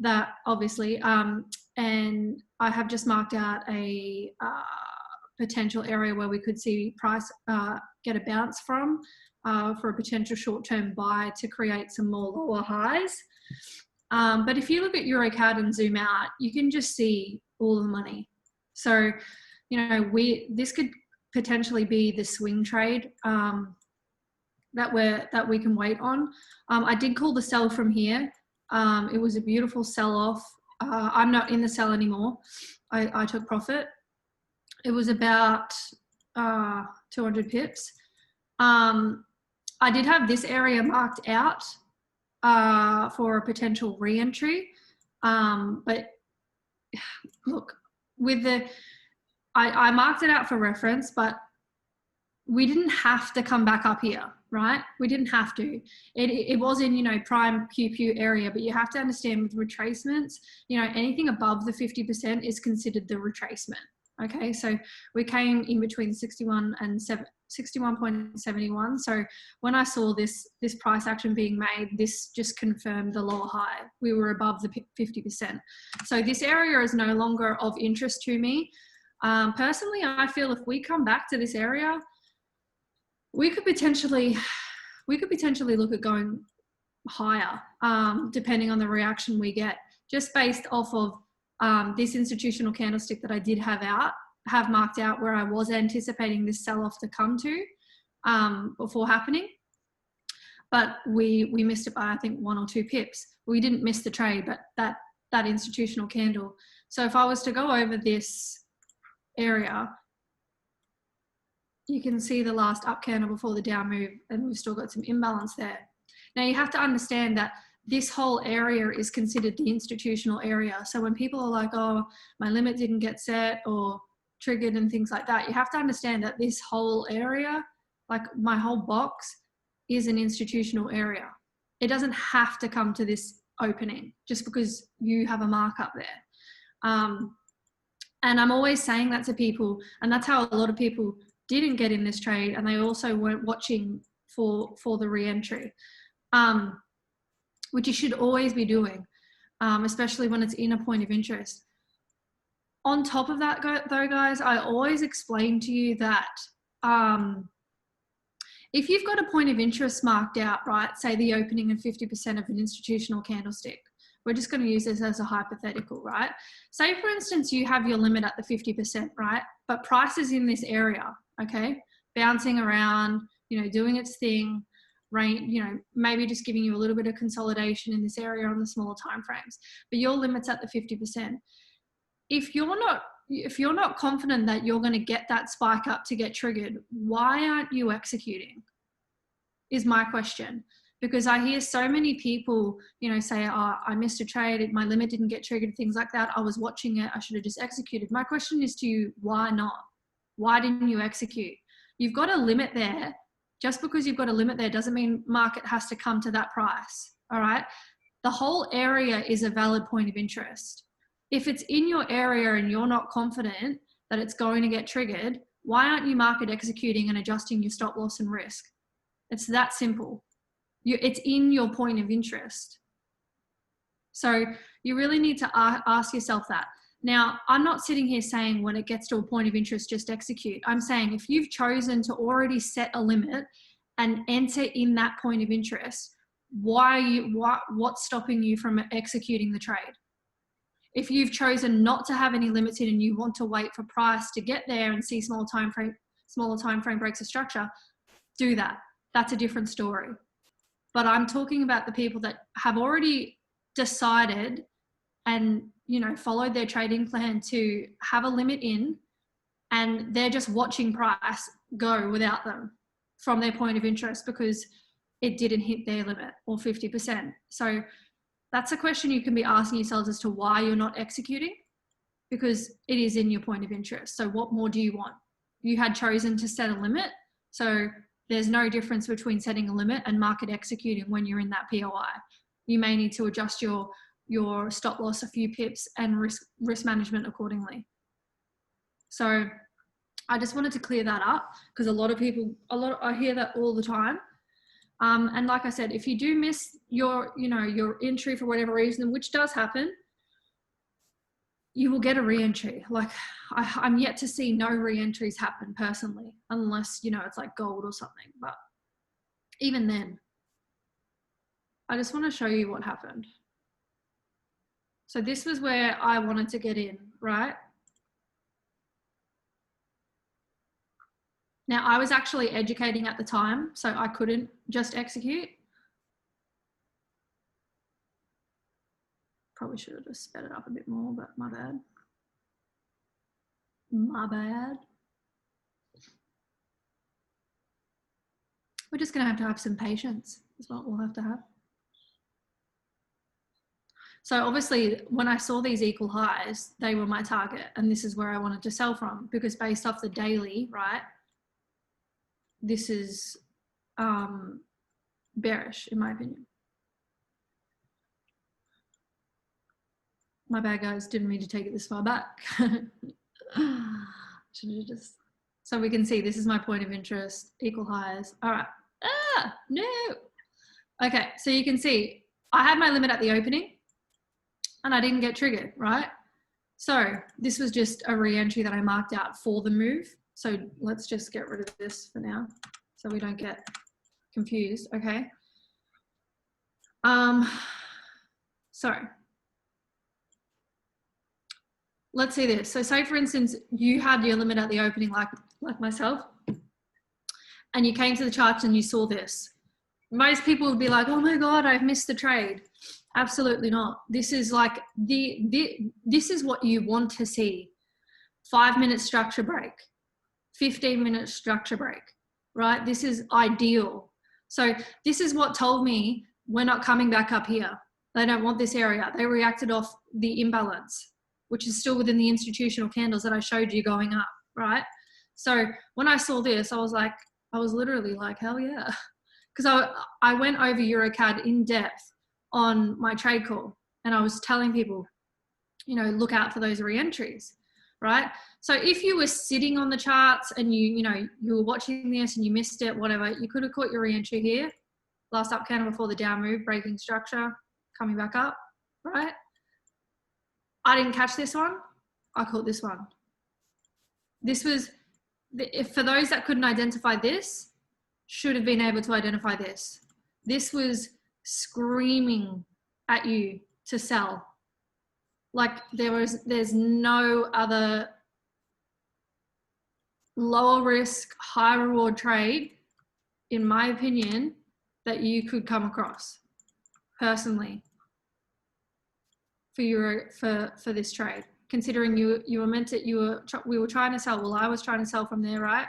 Speaker 3: That obviously, and I have just marked out a potential area where we could see price get a bounce from for a potential short-term buy to create some more lower highs. But if you look at EuroCAD and zoom out, you can just see all the money. So, this could potentially be the swing trade that we can wait on. I did call the sell from here. It was a beautiful sell-off. I'm not in the sell anymore. I took profit. It was about 200 pips. I did have this area marked out for a potential re-entry. But look, I marked it out for reference, but we didn't have to come back up here, right? We didn't have to. It was in, prime QQ area, but you have to understand with retracements, anything above the 50% is considered the retracement. Okay, so we came in between 61 and 61.71. So when I saw this price action being made, this just confirmed the lower high. We were above the 50%. So this area is no longer of interest to me. Personally, I feel if we come back to this area, we could potentially look at going higher, depending on the reaction we get, just based off of this institutional candlestick that I did have marked out where I was anticipating this sell-off to come to before happening. But we missed it by, I think, 1 or 2 pips. We didn't miss the trade, but that institutional candle. So if I was to go over this area, you can see the last up candle before the down move, and we've still got some imbalance there. Now you have to understand that this whole area is considered the institutional area. So when people are like, oh, my limit didn't get set or triggered and things like that, you have to understand that this whole area, like my whole box, is an institutional area. It doesn't have to come to this opening just because you have a markup there. And I'm always saying that to people, and that's how a lot of people didn't get in this trade, and they also weren't watching for the re-entry. Which you should always be doing, especially when it's in a point of interest. On top of that, though, guys, I always explain to you that if you've got a point of interest marked out, right, say the opening of 50% of an institutional candlestick, we're just going to use this as a hypothetical, right? Say, for instance, you have your limit at the 50%, right? But price is in this area, okay? Bouncing around, doing its thing, maybe just giving you a little bit of consolidation in this area on the smaller time frames, but your limit's at the 50%. If you're not confident that you're going to get that spike up to get triggered, why aren't you executing? Is my question. Because I hear so many people, say, oh, I missed a trade, my limit didn't get triggered, things like that. I was watching it, I should have just executed. My question is to you, why not? Why didn't you execute? You've got a limit there. Just because you've got a limit there doesn't mean market has to come to that price, all right? The whole area is a valid point of interest. If it's in your area and you're not confident that it's going to get triggered, why aren't you market executing and adjusting your stop loss and risk? It's that simple. It's in your point of interest. So you really need to ask yourself that. Now, I'm not sitting here saying when it gets to a point of interest, just execute. I'm saying if you've chosen to already set a limit and enter in that point of interest, what's stopping you from executing the trade? If you've chosen not to have any limits in and you want to wait for price to get there and see smaller time frame breaks of structure, do that. That's a different story. But I'm talking about the people that have already decided and followed their trading plan to have a limit in, and they're just watching price go without them from their point of interest because it didn't hit their limit or 50%. So that's a question you can be asking yourselves as to why you're not executing, because it is in your point of interest. So what more do you want? You had chosen to set a limit. So there's no difference between setting a limit and market executing when you're in that POI. You may need to adjust your stop loss a few pips and risk management accordingly. So I just wanted to clear that up because I hear that all the time. And like I said, if you do miss your entry for whatever reason, which does happen, you will get a re-entry. Like I'm yet to see no re-entries happen personally, unless, you know, it's like gold or something. But even then, I just want to show you what happened. So this was where I wanted to get in, right? Now I was actually educating at the time, so I couldn't just execute. Probably should have just sped it up a bit more, but my bad. My bad. We're just going to have some patience. That's what we'll have to have. So obviously when I saw these equal highs, they were my target, and this is where I wanted to sell from, because based off the daily, right, this is bearish in my opinion. My bad, guys, didn't mean to take it this far back. Should have just, so we can see this is my point of interest, equal highs. All right. Ah, no. Okay, so you can see I had my limit at the opening and I didn't get triggered, right? So this was just a re-entry that I marked out for the move. So let's just get rid of this for now so we don't get confused, okay? So let's see this. So say for instance, you had your limit at the opening like myself, and you came to the charts and you saw this. Most people would be like, oh my God, I've missed the trade. Absolutely not. This is like this is what you want to see. 5-minute structure break, 15-minute structure break, right? This is ideal. So this is what told me we're not coming back up here. They don't want this area. They reacted off the imbalance, which is still within the institutional candles that I showed you going up, right? So when I saw this, I was literally like, hell yeah. Because I went over EuroCAD in depth on my trade call, and I was telling people, you know, look out for those re-entries, right? So if you were sitting on the charts and you were watching this and you missed it, whatever, you could have caught your re-entry here, last up candle before the down move, breaking structure, coming back up, right? I didn't catch this one. I caught this one. This was, for those that couldn't identify this, should have been able to identify this. This was screaming at you to sell. Like there's no other lower risk, high reward trade, in my opinion, that you could come across personally for this trade. Considering you were meant to, we were trying to sell. Well, I was trying to sell from there, right?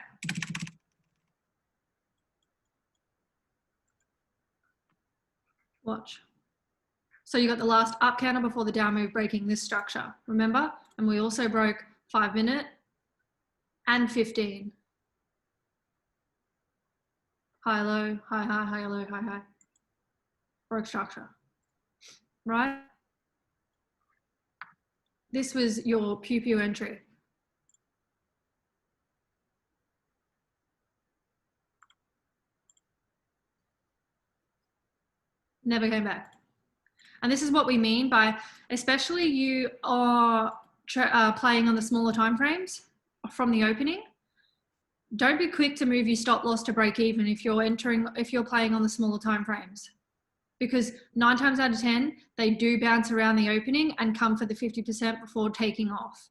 Speaker 3: Watch. So you got the last up candle before the down move breaking this structure, remember? And we also broke 5-minute and 15. High, low, high, high, high, low, high, high. Broke structure, right? This was your pew entry. Never came back. And this is what we mean by, especially you are playing on the smaller time frames from the opening. Don't be quick to move your stop loss to break even if you're playing on the smaller time frames, because 9 times out of 10, they do bounce around the opening and come for the 50% before taking off.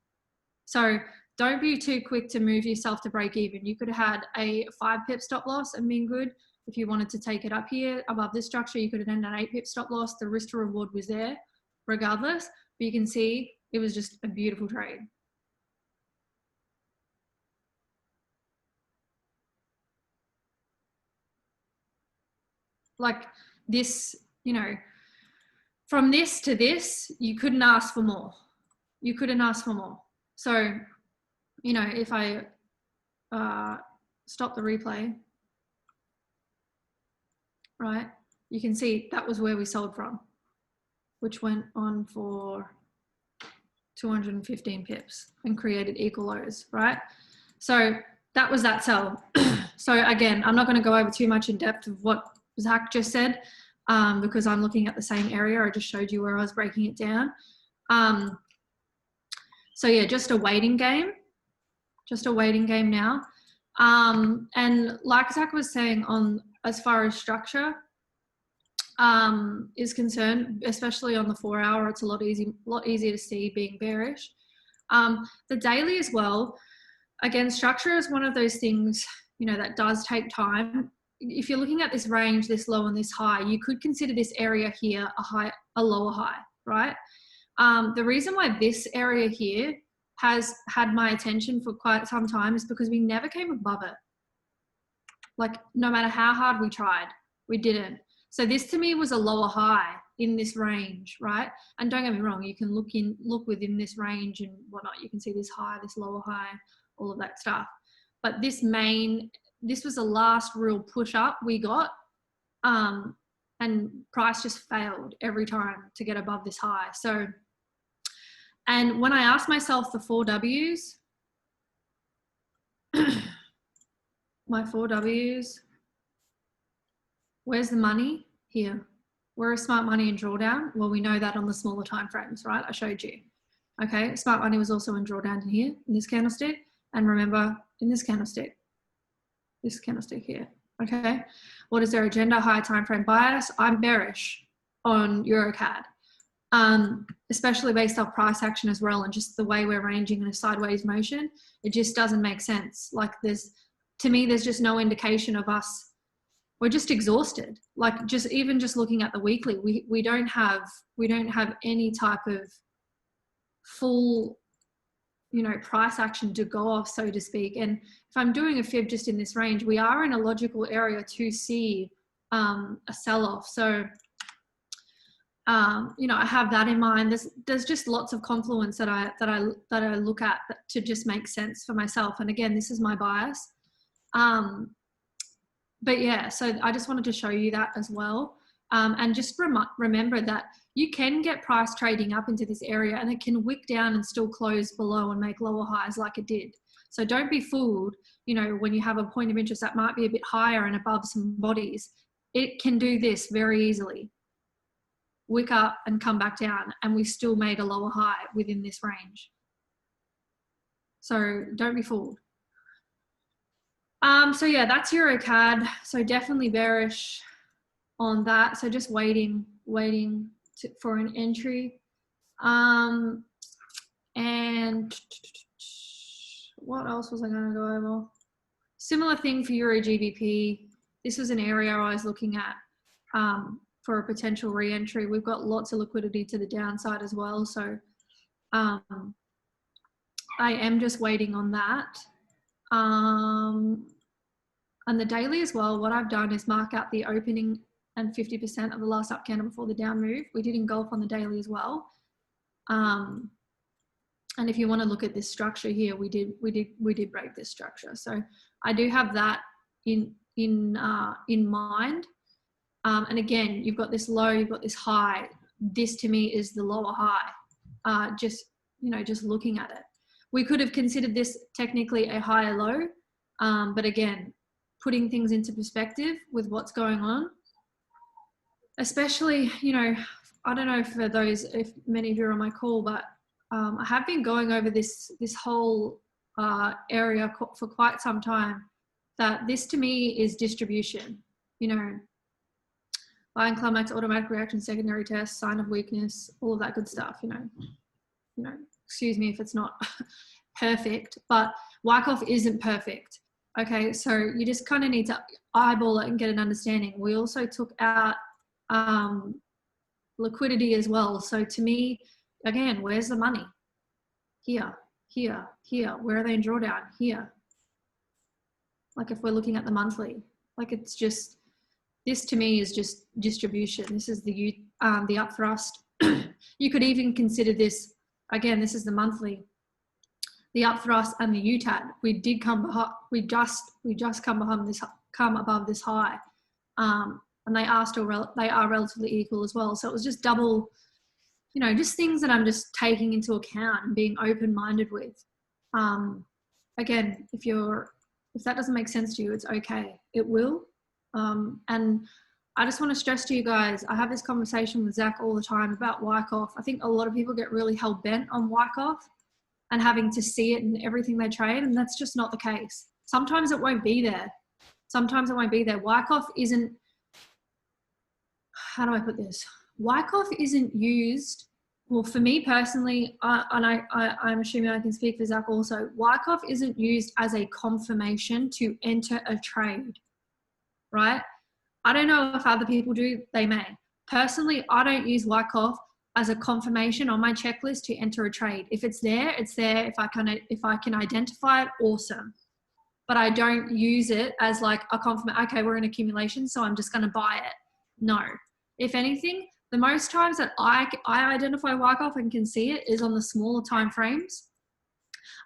Speaker 3: So don't be too quick to move yourself to break even. You could have had a 5 pip stop loss and been good. If you wanted to take it up here above this structure, you could have done an 8 pip stop loss. The risk to reward was there regardless, but you can see it was just a beautiful trade. Like this, you know, from this to this, you couldn't ask for more. You couldn't ask for more. So, you know, if I stop the replay, right, you can see that was where we sold from, which went on for 215 pips and created equal lows, right? So that was that sell. So again, I'm not going to go over too much in depth of what Zach just said, because I'm looking at the same area. I just showed you where I was breaking it down. So yeah, just a waiting game now. And like Zach was saying, on as far as structure is concerned, especially on the 4 hour, it's a lot easier to see being bearish. The daily as well, again, structure is one of those things, you know, that does take time. If you're looking at this range, this low and this high, you could consider this area here a lower high, right? The reason why this area here has had my attention for quite some time is because we never came above it. Like, no matter how hard we tried, we didn't. So this to me was a lower high in this range, right? And don't get me wrong, you can look within this range and whatnot. You can see this high, this lower high, all of that stuff. But this was the last real push up we got. And price just failed every time to get above this high. So, and when I asked myself the 4 W's, my 4 W's, where's the money? Here. Where is smart money in drawdown? Well, we know that on the smaller time frames, right? I showed you. Okay, smart money was also in drawdown in here, in this candlestick. And remember, in this candlestick here. Okay, what is their agenda? Higher time frame bias. I'm bearish on EuroCAD, especially based off price action as well, and just the way we're ranging in a sideways motion. It just doesn't make sense. Like, to me, there's just no indication of us. We're just exhausted. Like, even just looking at the weekly, we don't have any type of full, you know, price action to go off, so to speak. And if I'm doing a fib just in this range, we are in a logical area to see a sell-off. So, you know, I have that in mind. There's just lots of confluence that I look at to just make sense for myself. And again, this is my bias. But yeah, so I just wanted to show you that as well. And just remember that you can get price trading up into this area and it can wick down and still close below and make lower highs like it did. So don't be fooled, you know, when you have a point of interest that might be a bit higher and above some bodies, it can do this very easily. Wick up and come back down, and we still made a lower high within this range. So don't be fooled. So yeah, that's EuroCAD. So definitely bearish on that. So just waiting for an entry. And what else was I going to go over? Similar thing for Euro GBP. This was an area I was looking at for a potential re-entry. We've got lots of liquidity to the downside as well. So I am just waiting on that. And the daily as well, what I've done is mark out the opening and 50% of the last up candle before the down move. We did engulf on the daily as well. And if you want to look at this structure here, we did break this structure. So I do have that in mind. And again, you've got this low, you've got this high. This to me is the lower high. Just looking at it. We could have considered this technically a higher low, but again, putting things into perspective with what's going on, especially, you know, I don't know if many of you are on my call, but I have been going over this whole area for quite some time, that this to me is distribution, you know, buying climax, automatic reaction, secondary test, sign of weakness, all of that good stuff, you know, excuse me if it's not perfect, but Wyckoff isn't perfect. Okay, so you just kind of need to eyeball it and get an understanding. We also took out liquidity as well. So to me, again, where's the money? Here, here, here. Where are they in drawdown? Here. Like if we're looking at the monthly, like it's just, this to me is just distribution. This is the up thrust. You could even consider this, again, this is the monthly. The up thrust and the UTAD, we did come behind, we just come above this high, and they are relatively equal as well. So it was just double, you know, just things that I'm just taking into account and being open-minded with. Again, if that doesn't make sense to you, it's okay. It will, and I just want to stress to you guys, I have this conversation with Zach all the time about Wyckoff. I think a lot of people get really hell-bent on Wyckoff. and having to see it in everything they trade, and that's just not the case. Sometimes it won't be there. Sometimes it won't be there. Wyckoff isn't, how do I put this? Wyckoff isn't used, well, for me personally, and I'm assuming I can speak for Zach also, Wyckoff isn't used as a confirmation to enter a trade, right? I don't know if other people do, they may. Personally, I don't use Wyckoff as a confirmation on my checklist to enter a trade. If it's there, it's there. If I can identify it, awesome. But I don't use it as like a confirmation, okay, we're in accumulation, so I'm just gonna buy it. No. If anything, the most times that I identify Wyckoff and can see it is on the smaller time frames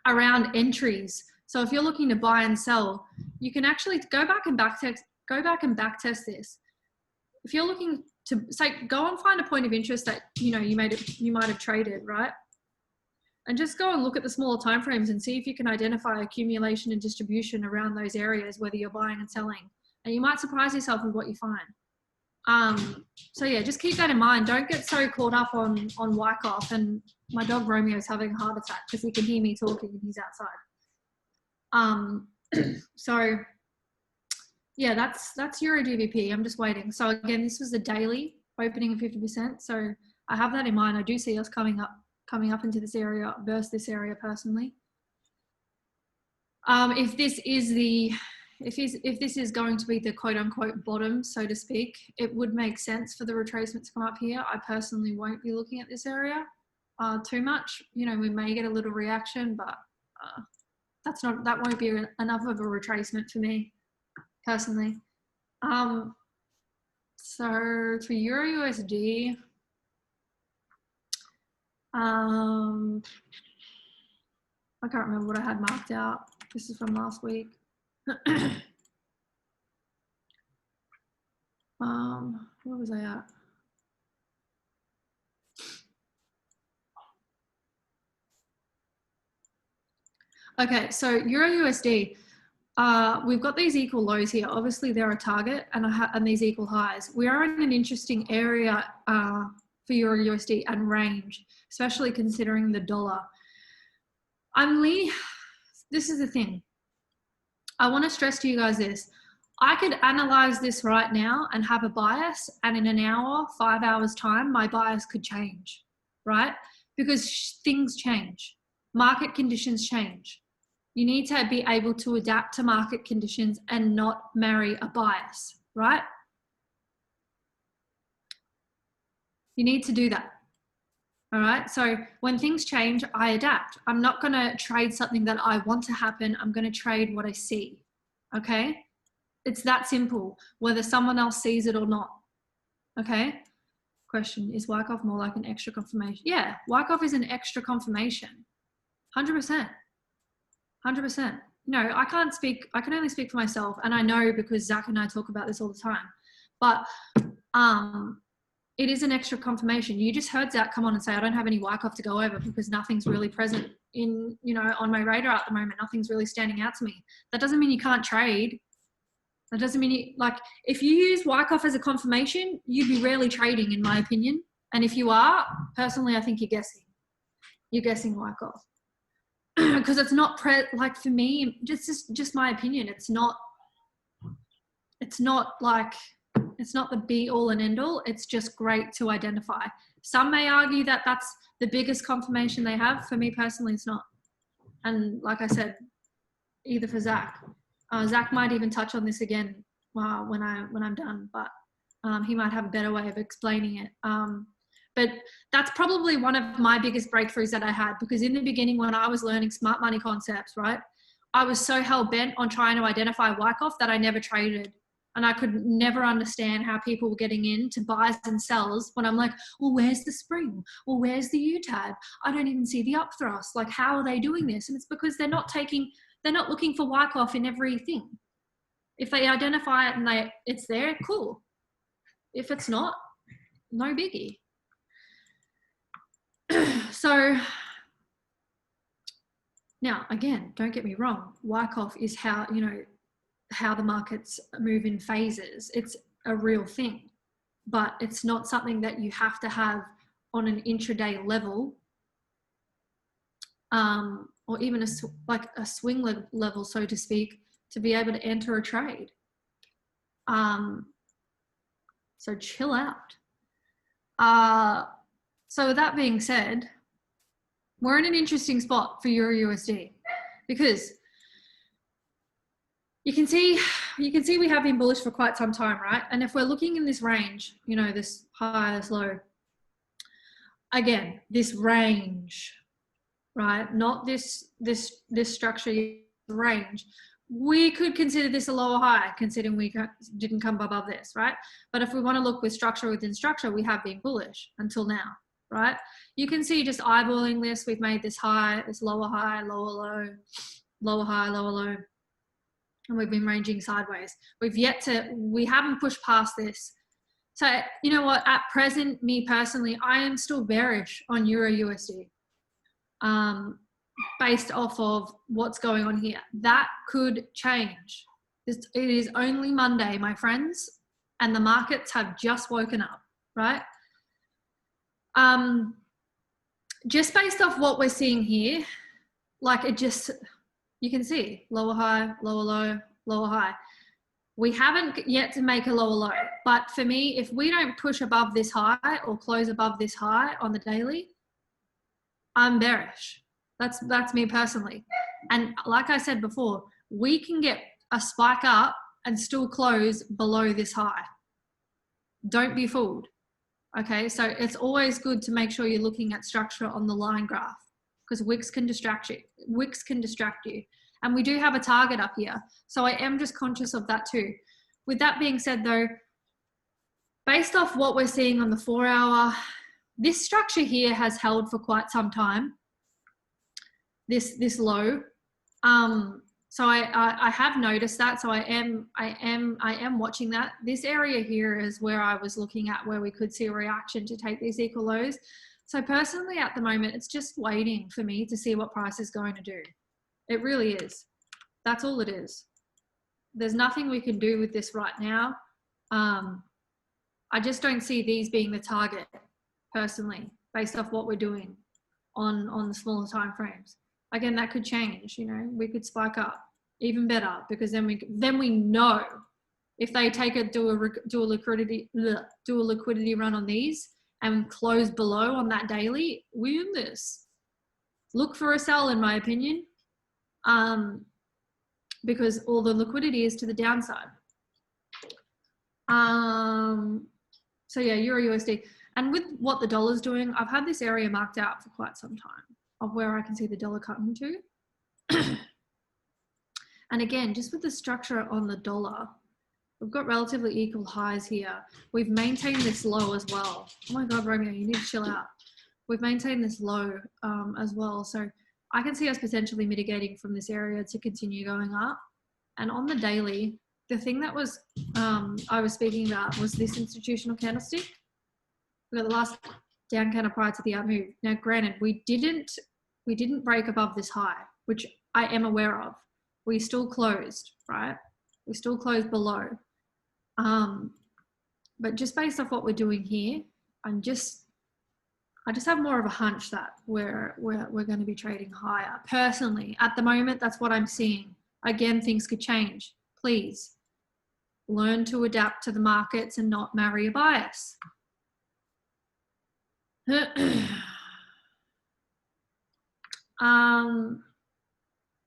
Speaker 3: around entries. So if you're looking to buy and sell, you can actually go back and backtest this. If you're looking to say, go and find a point of interest that you might have traded, right? And just go and look at the smaller time frames and see if you can identify accumulation and distribution around those areas, whether you're buying and selling. And you might surprise yourself with what you find. So yeah, just keep that in mind. Don't get so caught up on Wyckoff. And my dog Romeo is having a heart attack because he can hear me talking and he's outside. So yeah, that's Euro GBP. I'm just waiting. So again, this was the daily opening of 50%. So I have that in mind. I do see us coming up into this area versus this area personally. If this is going to be the quote unquote bottom, so to speak, it would make sense for the retracement to come up here. I personally won't be looking at this area too much. You know, we may get a little reaction, but that won't be enough of a retracement for me personally. So for Euro USD, I can't remember what I had marked out. This is from last week. Where was I at? Okay, so Euro USD, we've got these equal lows here. Obviously, they're a target and these equal highs. We are in an interesting area for Euro USD and range, especially considering the dollar. This is the thing. I want to stress to you guys this. I could analyze this right now and have a bias, and in an hour, 5 hours time, my bias could change, right? Because things change. Market conditions change. You need to be able to adapt to market conditions and not marry a bias, right? You need to do that. All right. So when things change, I adapt. I'm not going to trade something that I want to happen. I'm going to trade what I see. Okay. It's that simple, whether someone else sees it or not. Okay. Question, is Wyckoff more like an extra confirmation? Yeah. Wyckoff is an extra confirmation. 100%. 100%. No, I can't speak. I can only speak for myself. And I know because Zach and I talk about this all the time, but, it is an extra confirmation. You just heard Zach come on and say, I don't have any Wyckoff to go over because nothing's really present on my radar at the moment. Nothing's really standing out to me. That doesn't mean you can't trade. That doesn't mean if you use Wyckoff as a confirmation, you'd be rarely trading, in my opinion. And if you are, personally, I think you're guessing. You're guessing Wyckoff. Because it's not, for me, just my opinion, it's not the be all and end all. It's just great to identify. Some may argue that that's the biggest confirmation they have. For me personally, it's not. And like I said, either for Zach. Zach might even touch on this again when I'm done, but he might have a better way of explaining it. But that's probably one of my biggest breakthroughs that I had, because in the beginning when I was learning smart money concepts, right, I was so hell-bent on trying to identify Wyckoff that I never traded. And I could never understand how people were getting into buys and sells when I'm like, well, where's the spring? Well, where's the U-tab? I don't even see the up thrust. Like, how are they doing this? And it's because they're not looking for Wyckoff in everything. If they identify it and it's there, cool. If it's not, no biggie. So now, again, don't get me wrong. Wyckoff is how the markets move in phases. It's a real thing, but it's not something that you have to have on an intraday level or even like a swing level, so to speak, to be able to enter a trade. So chill out. So with that being said, we're in an interesting spot for Euro USD because you can see we have been bullish for quite some time, right? And if we're looking in this range, you know, this high, this low, again, this range, right? Not this structure range. We could consider this a lower high, considering we didn't come above this, right? But if we want to look with structure within structure, we have been bullish until now, right? You can see just eyeballing this, we've made this high, this lower high, lower low, lower high, lower low, and we've been ranging sideways. We haven't pushed past this. So, you know what, at present, me personally, I am still bearish on Euro USD. Based off of what's going on here. That could change. It is only Monday, my friends, and the markets have just woken up, right? Just based off what we're seeing here, like you can see lower high, lower low, lower high. We haven't yet to make a lower low, but for me, if we don't push above this high or close above this high on the daily, I'm bearish. That's me personally. And like I said before, we can get a spike up and still close below this high. Don't be fooled. Okay, so it's always good to make sure you're looking at structure on the line graph because wicks can distract you. Wicks can distract you. And we do have a target up here. So I am just conscious of that too. With that being said though, based off what we're seeing on the 4 hour, this structure here has held for quite some time. This low, so I have noticed that. So I am watching that. This area here is where I was looking at where we could see a reaction to take these equal lows. So personally, at the moment, it's just waiting for me to see what price is going to do. It really is. That's all it is. There's nothing we can do with this right now. I just don't see these being the target personally, based off what we're doing on the smaller time frames. Again, that could change, you know, we could spike up even better because then we know if they do a liquidity run on these and close below on that daily, we win this. Look for a sell, in my opinion, because all the liquidity is to the downside. So yeah, Euro USD. And with what the dollar's doing, I've had this area marked out for quite some time of where I can see the dollar cutting to. And again, just with the structure on the dollar, we've got relatively equal highs here. We've maintained this low as well. Oh my God, Romeo, you need to chill out. We've maintained this low as well. So I can see us potentially mitigating from this area to continue going up. And on the daily, the thing that was I was speaking about was this institutional candlestick. We got the last down candle prior to the up move. Now, granted, we didn't break above this high, which I am aware of. We still closed, right? We still closed below. But just based off what we're doing here, I just have more of a hunch that we're going to be trading higher. Personally, at the moment, that's what I'm seeing. Again, things could change. Please learn to adapt to the markets and not marry a bias.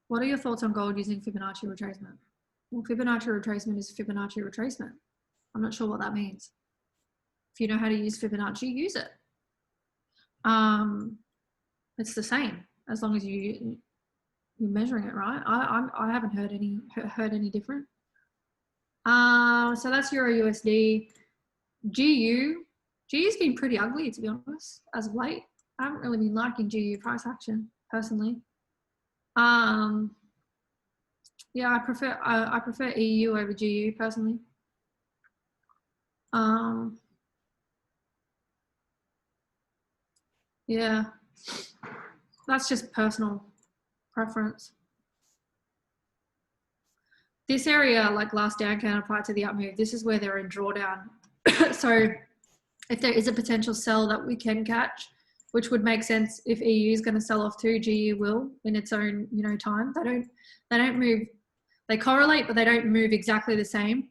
Speaker 3: What are your thoughts on gold using Fibonacci retracement? Well, Fibonacci retracement is Fibonacci retracement. I'm not sure what that means. If you know how to use Fibonacci, use it. It's the same as long as you're measuring it right. I haven't heard any different. So that's Euro USD. GU's been pretty ugly, to be honest, as of late. I haven't really been liking GU price action personally. Yeah, I prefer EU over GU personally. Yeah, that's just personal preference. This area, like last down candle prior to the up move, this is where they're in drawdown. So if there is a potential sell that we can catch, which would make sense if EU is going to sell off too. GU will in its own, time. They don't move. They correlate, but they don't move exactly the same.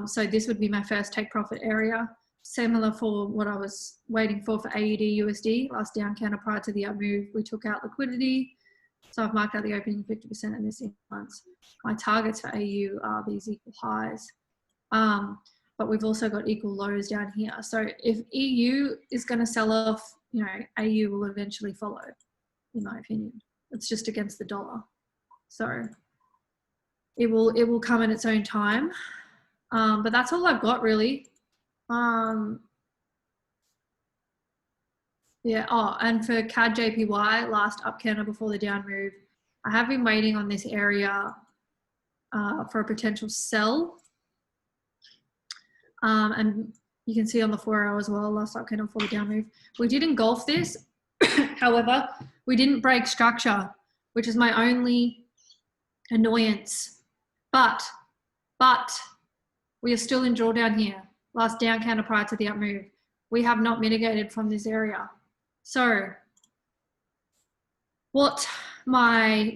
Speaker 3: So this would be my first take profit area. Similar for what I was waiting for AUD USD. Last down counter prior to the up move, we took out liquidity. So I've marked out the opening 50% in this instance. My targets for AU are these equal highs. But we've also got equal lows down here. So if EU is going to sell off, AU will eventually follow, in my opinion. It's just against the dollar. So it will come in its own time. But that's all I've got really. Yeah. Oh, and for CAD JPY, last up counter before the down move, I have been waiting on this area for a potential sell. And you can see on the 4 hour as well, last up counter before the down move. We did engulf this. However, we didn't break structure, which is my only annoyance. But we are still in drawdown here. Last down counter prior to the up move. We have not mitigated from this area. So what my,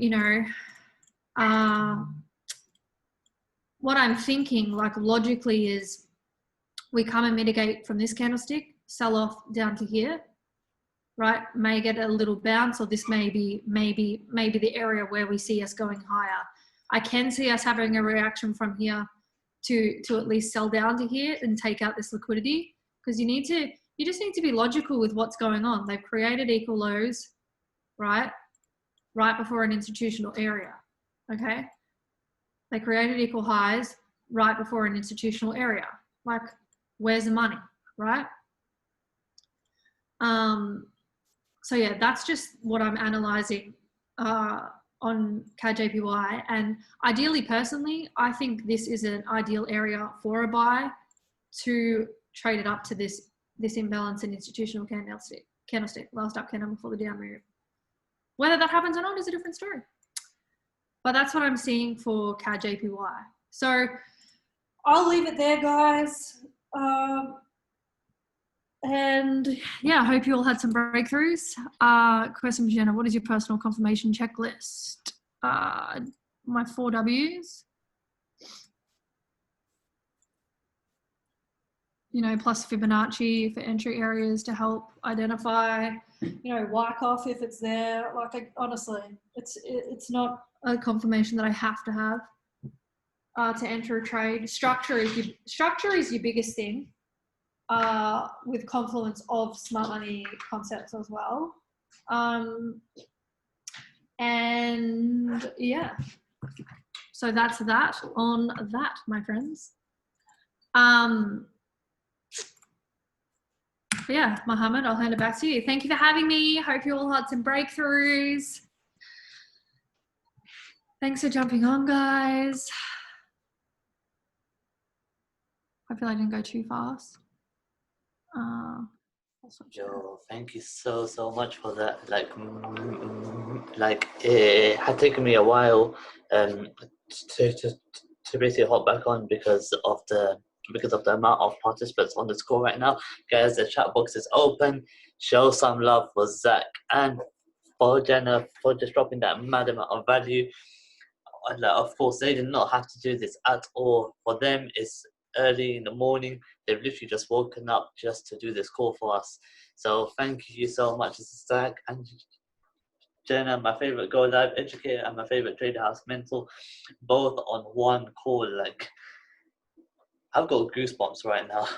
Speaker 3: what I'm thinking like logically is we come and mitigate from this candlestick, sell off down to here, right? May get a little bounce, or this may be the area where we see us going higher. I can see us having a reaction from here to at least sell down to here and take out this liquidity, because you just need to be logical with what's going on. They've created equal lows, right before an institutional area, okay? They created equal highs right before an institutional area. Like, where's the money, right? So yeah, that's just what I'm analyzing on CAD-JPY. And ideally, personally, I think this is an ideal area for a buy to trade it up to this imbalance in institutional candlestick, last up candle before the down move. Whether that happens or not is a different story. But that's what I'm seeing for CAD-JPY. So I'll leave it there, guys. And yeah, I hope you all had some breakthroughs. Question, Jenna, what is your personal confirmation checklist? My 4 W's. Plus Fibonacci for entry areas to help identify, Wyckoff if it's there. Like, honestly, it's not a confirmation that I have to have to enter a trade. Structure is your biggest thing, with confluence of smart money concepts as well. And yeah, so that's that on that, my friends. Yeah, Muhammed, I'll hand it back to you. Thank you for having me. Hope you all had some breakthroughs. Thanks for jumping on, guys. I feel I didn't go too fast.
Speaker 1: Yo, thank you so much for that. It had taken me a while to basically hop back on because of the amount of participants on this call right now. Guys, the chat box is open. Show some love for Zach and for Jenna for just dropping that mad amount of value. Of course, they did not have to do this at all. For them, it's early in the morning. They've literally just woken up just to do this call for us. So thank you so much, Zach and Jenna, my favorite Go Live educator and my favorite TradeHouse mentor, both on one call. Like, I've got goosebumps right now.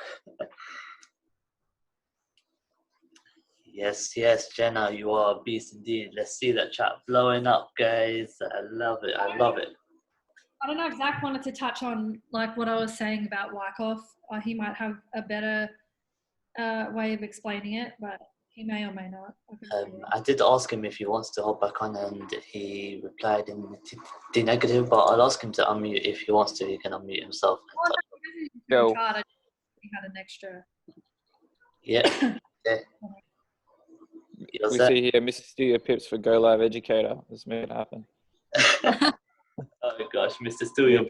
Speaker 1: Yes, Jenna, you are a beast indeed. Let's see that chat blowing up, guys. I love it. I don't know if Zach wanted to touch on what I was saying about Wyckoff. He might have a better way of explaining it, but he may or may not. I did ask him if he wants to hop back on, and he replied in the negative, but I'll ask him to unmute if he wants to. He can unmute himself.
Speaker 2: Go.
Speaker 3: He had an extra.
Speaker 1: Yeah.
Speaker 2: We see here, Mr. Studio Pips for Go Live Educator. This may happen.
Speaker 1: Oh gosh, Mr. Studio.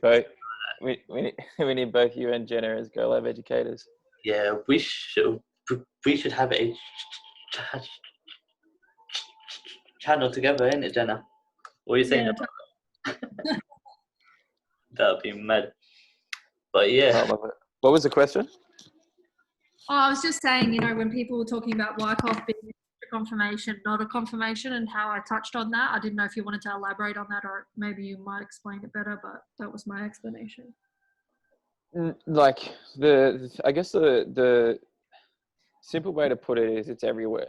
Speaker 2: We need both you and Jenna as Go Live educators.
Speaker 1: Yeah, we should have a channel together, ain't it, Jenna? What are you saying?
Speaker 3: Yeah,
Speaker 1: That would be mad. But yeah.
Speaker 2: I love it. What was the question?
Speaker 3: Oh, I was just saying, you know, when people were talking about Wyckoff being a confirmation, not a confirmation, and how I touched on that, I didn't know if you wanted to elaborate on that, or maybe you might explain it better, but that was my explanation.
Speaker 2: Like I guess the simple way to put it is it's everywhere.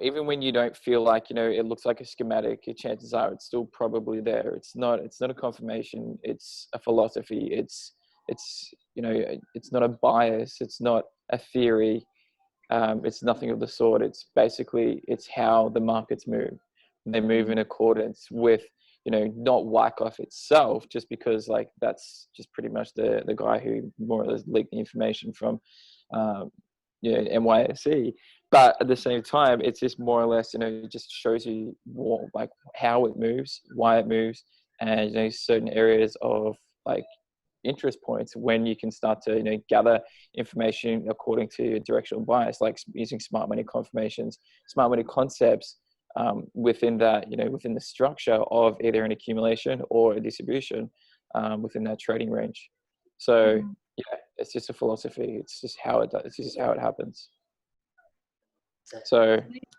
Speaker 2: Even when you don't feel like, you know, it looks like a schematic, chances are it's still probably there. It's not a confirmation. It's a philosophy. It's you know, it's not a bias. It's not a theory. It's nothing of the sort. It's basically, it's how the markets move. And they move in accordance with, you know, not Wyckoff itself, just because like that's just pretty much the guy who more or less leaked the information from, you know, NYSE. But at the same time, it's just more or less, you know, it just shows you more like how it moves, why it moves, and, you know, certain areas of like interest points when you can start to, you know, gather information according to directional bias, like using smart money confirmations, smart money concepts within that, you know, within the structure of either an accumulation or a distribution within that trading range. So yeah, it's just a philosophy. It's just how it does. It's just how it happens. So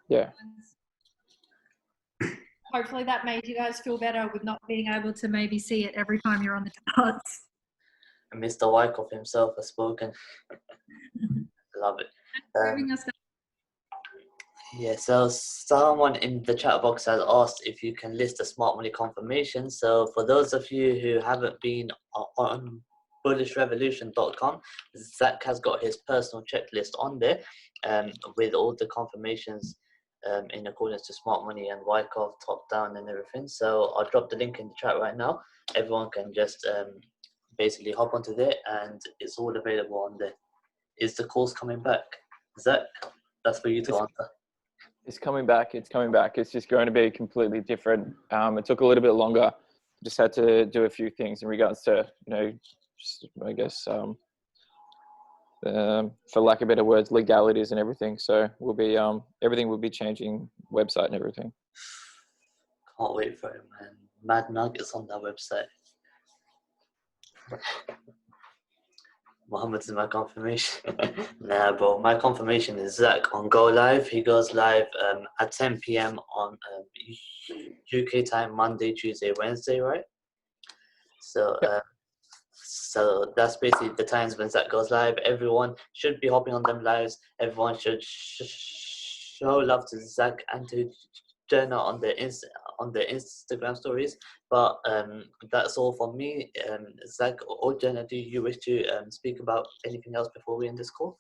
Speaker 2: yeah.
Speaker 3: Hopefully that made you guys feel better with not being able to maybe see it every time you're on the charts.
Speaker 1: Mr. Wyckoff himself has spoken. Love it. Yeah, so someone in the chat box has asked if you can list a smart money confirmation. So for those of you who haven't been on bullishrevolution.com, Zach has got his personal checklist on there with all the confirmations in accordance to smart money and Wyckoff, top down and everything. So I'll drop the link in the chat right now. Everyone can just basically hop onto there and it's all available on there. Is the course coming back? Zach, that's for you to answer.
Speaker 2: It's coming back. It's coming back. It's just going to be completely different. It took a little bit longer. Just had to do a few things in regards to, you know, just, I guess, for lack of better words, legalities and everything. So we'll be, everything will be changing, website and everything.
Speaker 1: Can't wait for it, man. Mad nuggets on that website. Muhammed is my confirmation. Nah, bro. My confirmation is Zach on Go Live. He goes live at 10 p.m. on UK time, Monday, Tuesday, Wednesday, right? So, so that's basically the times when Zach goes live. Everyone should be hopping on them lives. Everyone should show love to Zach and to Jenna on their Instagram stories. But that's all from me. Zach or Jenna, do you wish to speak about anything else before we end this call?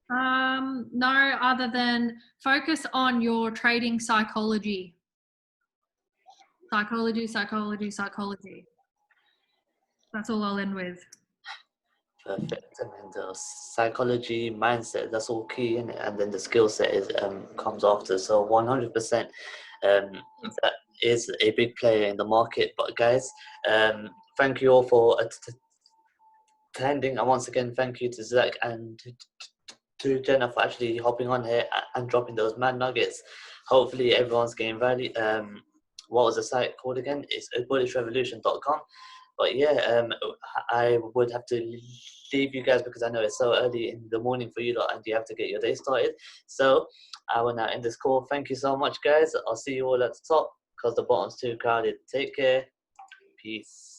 Speaker 3: No, other than focus on your trading psychology. Psychology. That's all I'll end with.
Speaker 1: Perfect. And then the psychology, mindset, that's all key, isn't it? And then the skill set is comes after. So 100% that is a big player in the market. But guys, thank you all for attending. And once again, thank you to Zach and to Jenna for actually hopping on here and dropping those mad nuggets. Hopefully everyone's getting value. What was the site called again? It's bullishrevolution.com. But yeah, I would have to leave you guys because I know it's so early in the morning for you lot and you have to get your day started. So I will now end this call. Thank you so much, guys. I'll see you all at the top because the bottom's too crowded. Take care. Peace.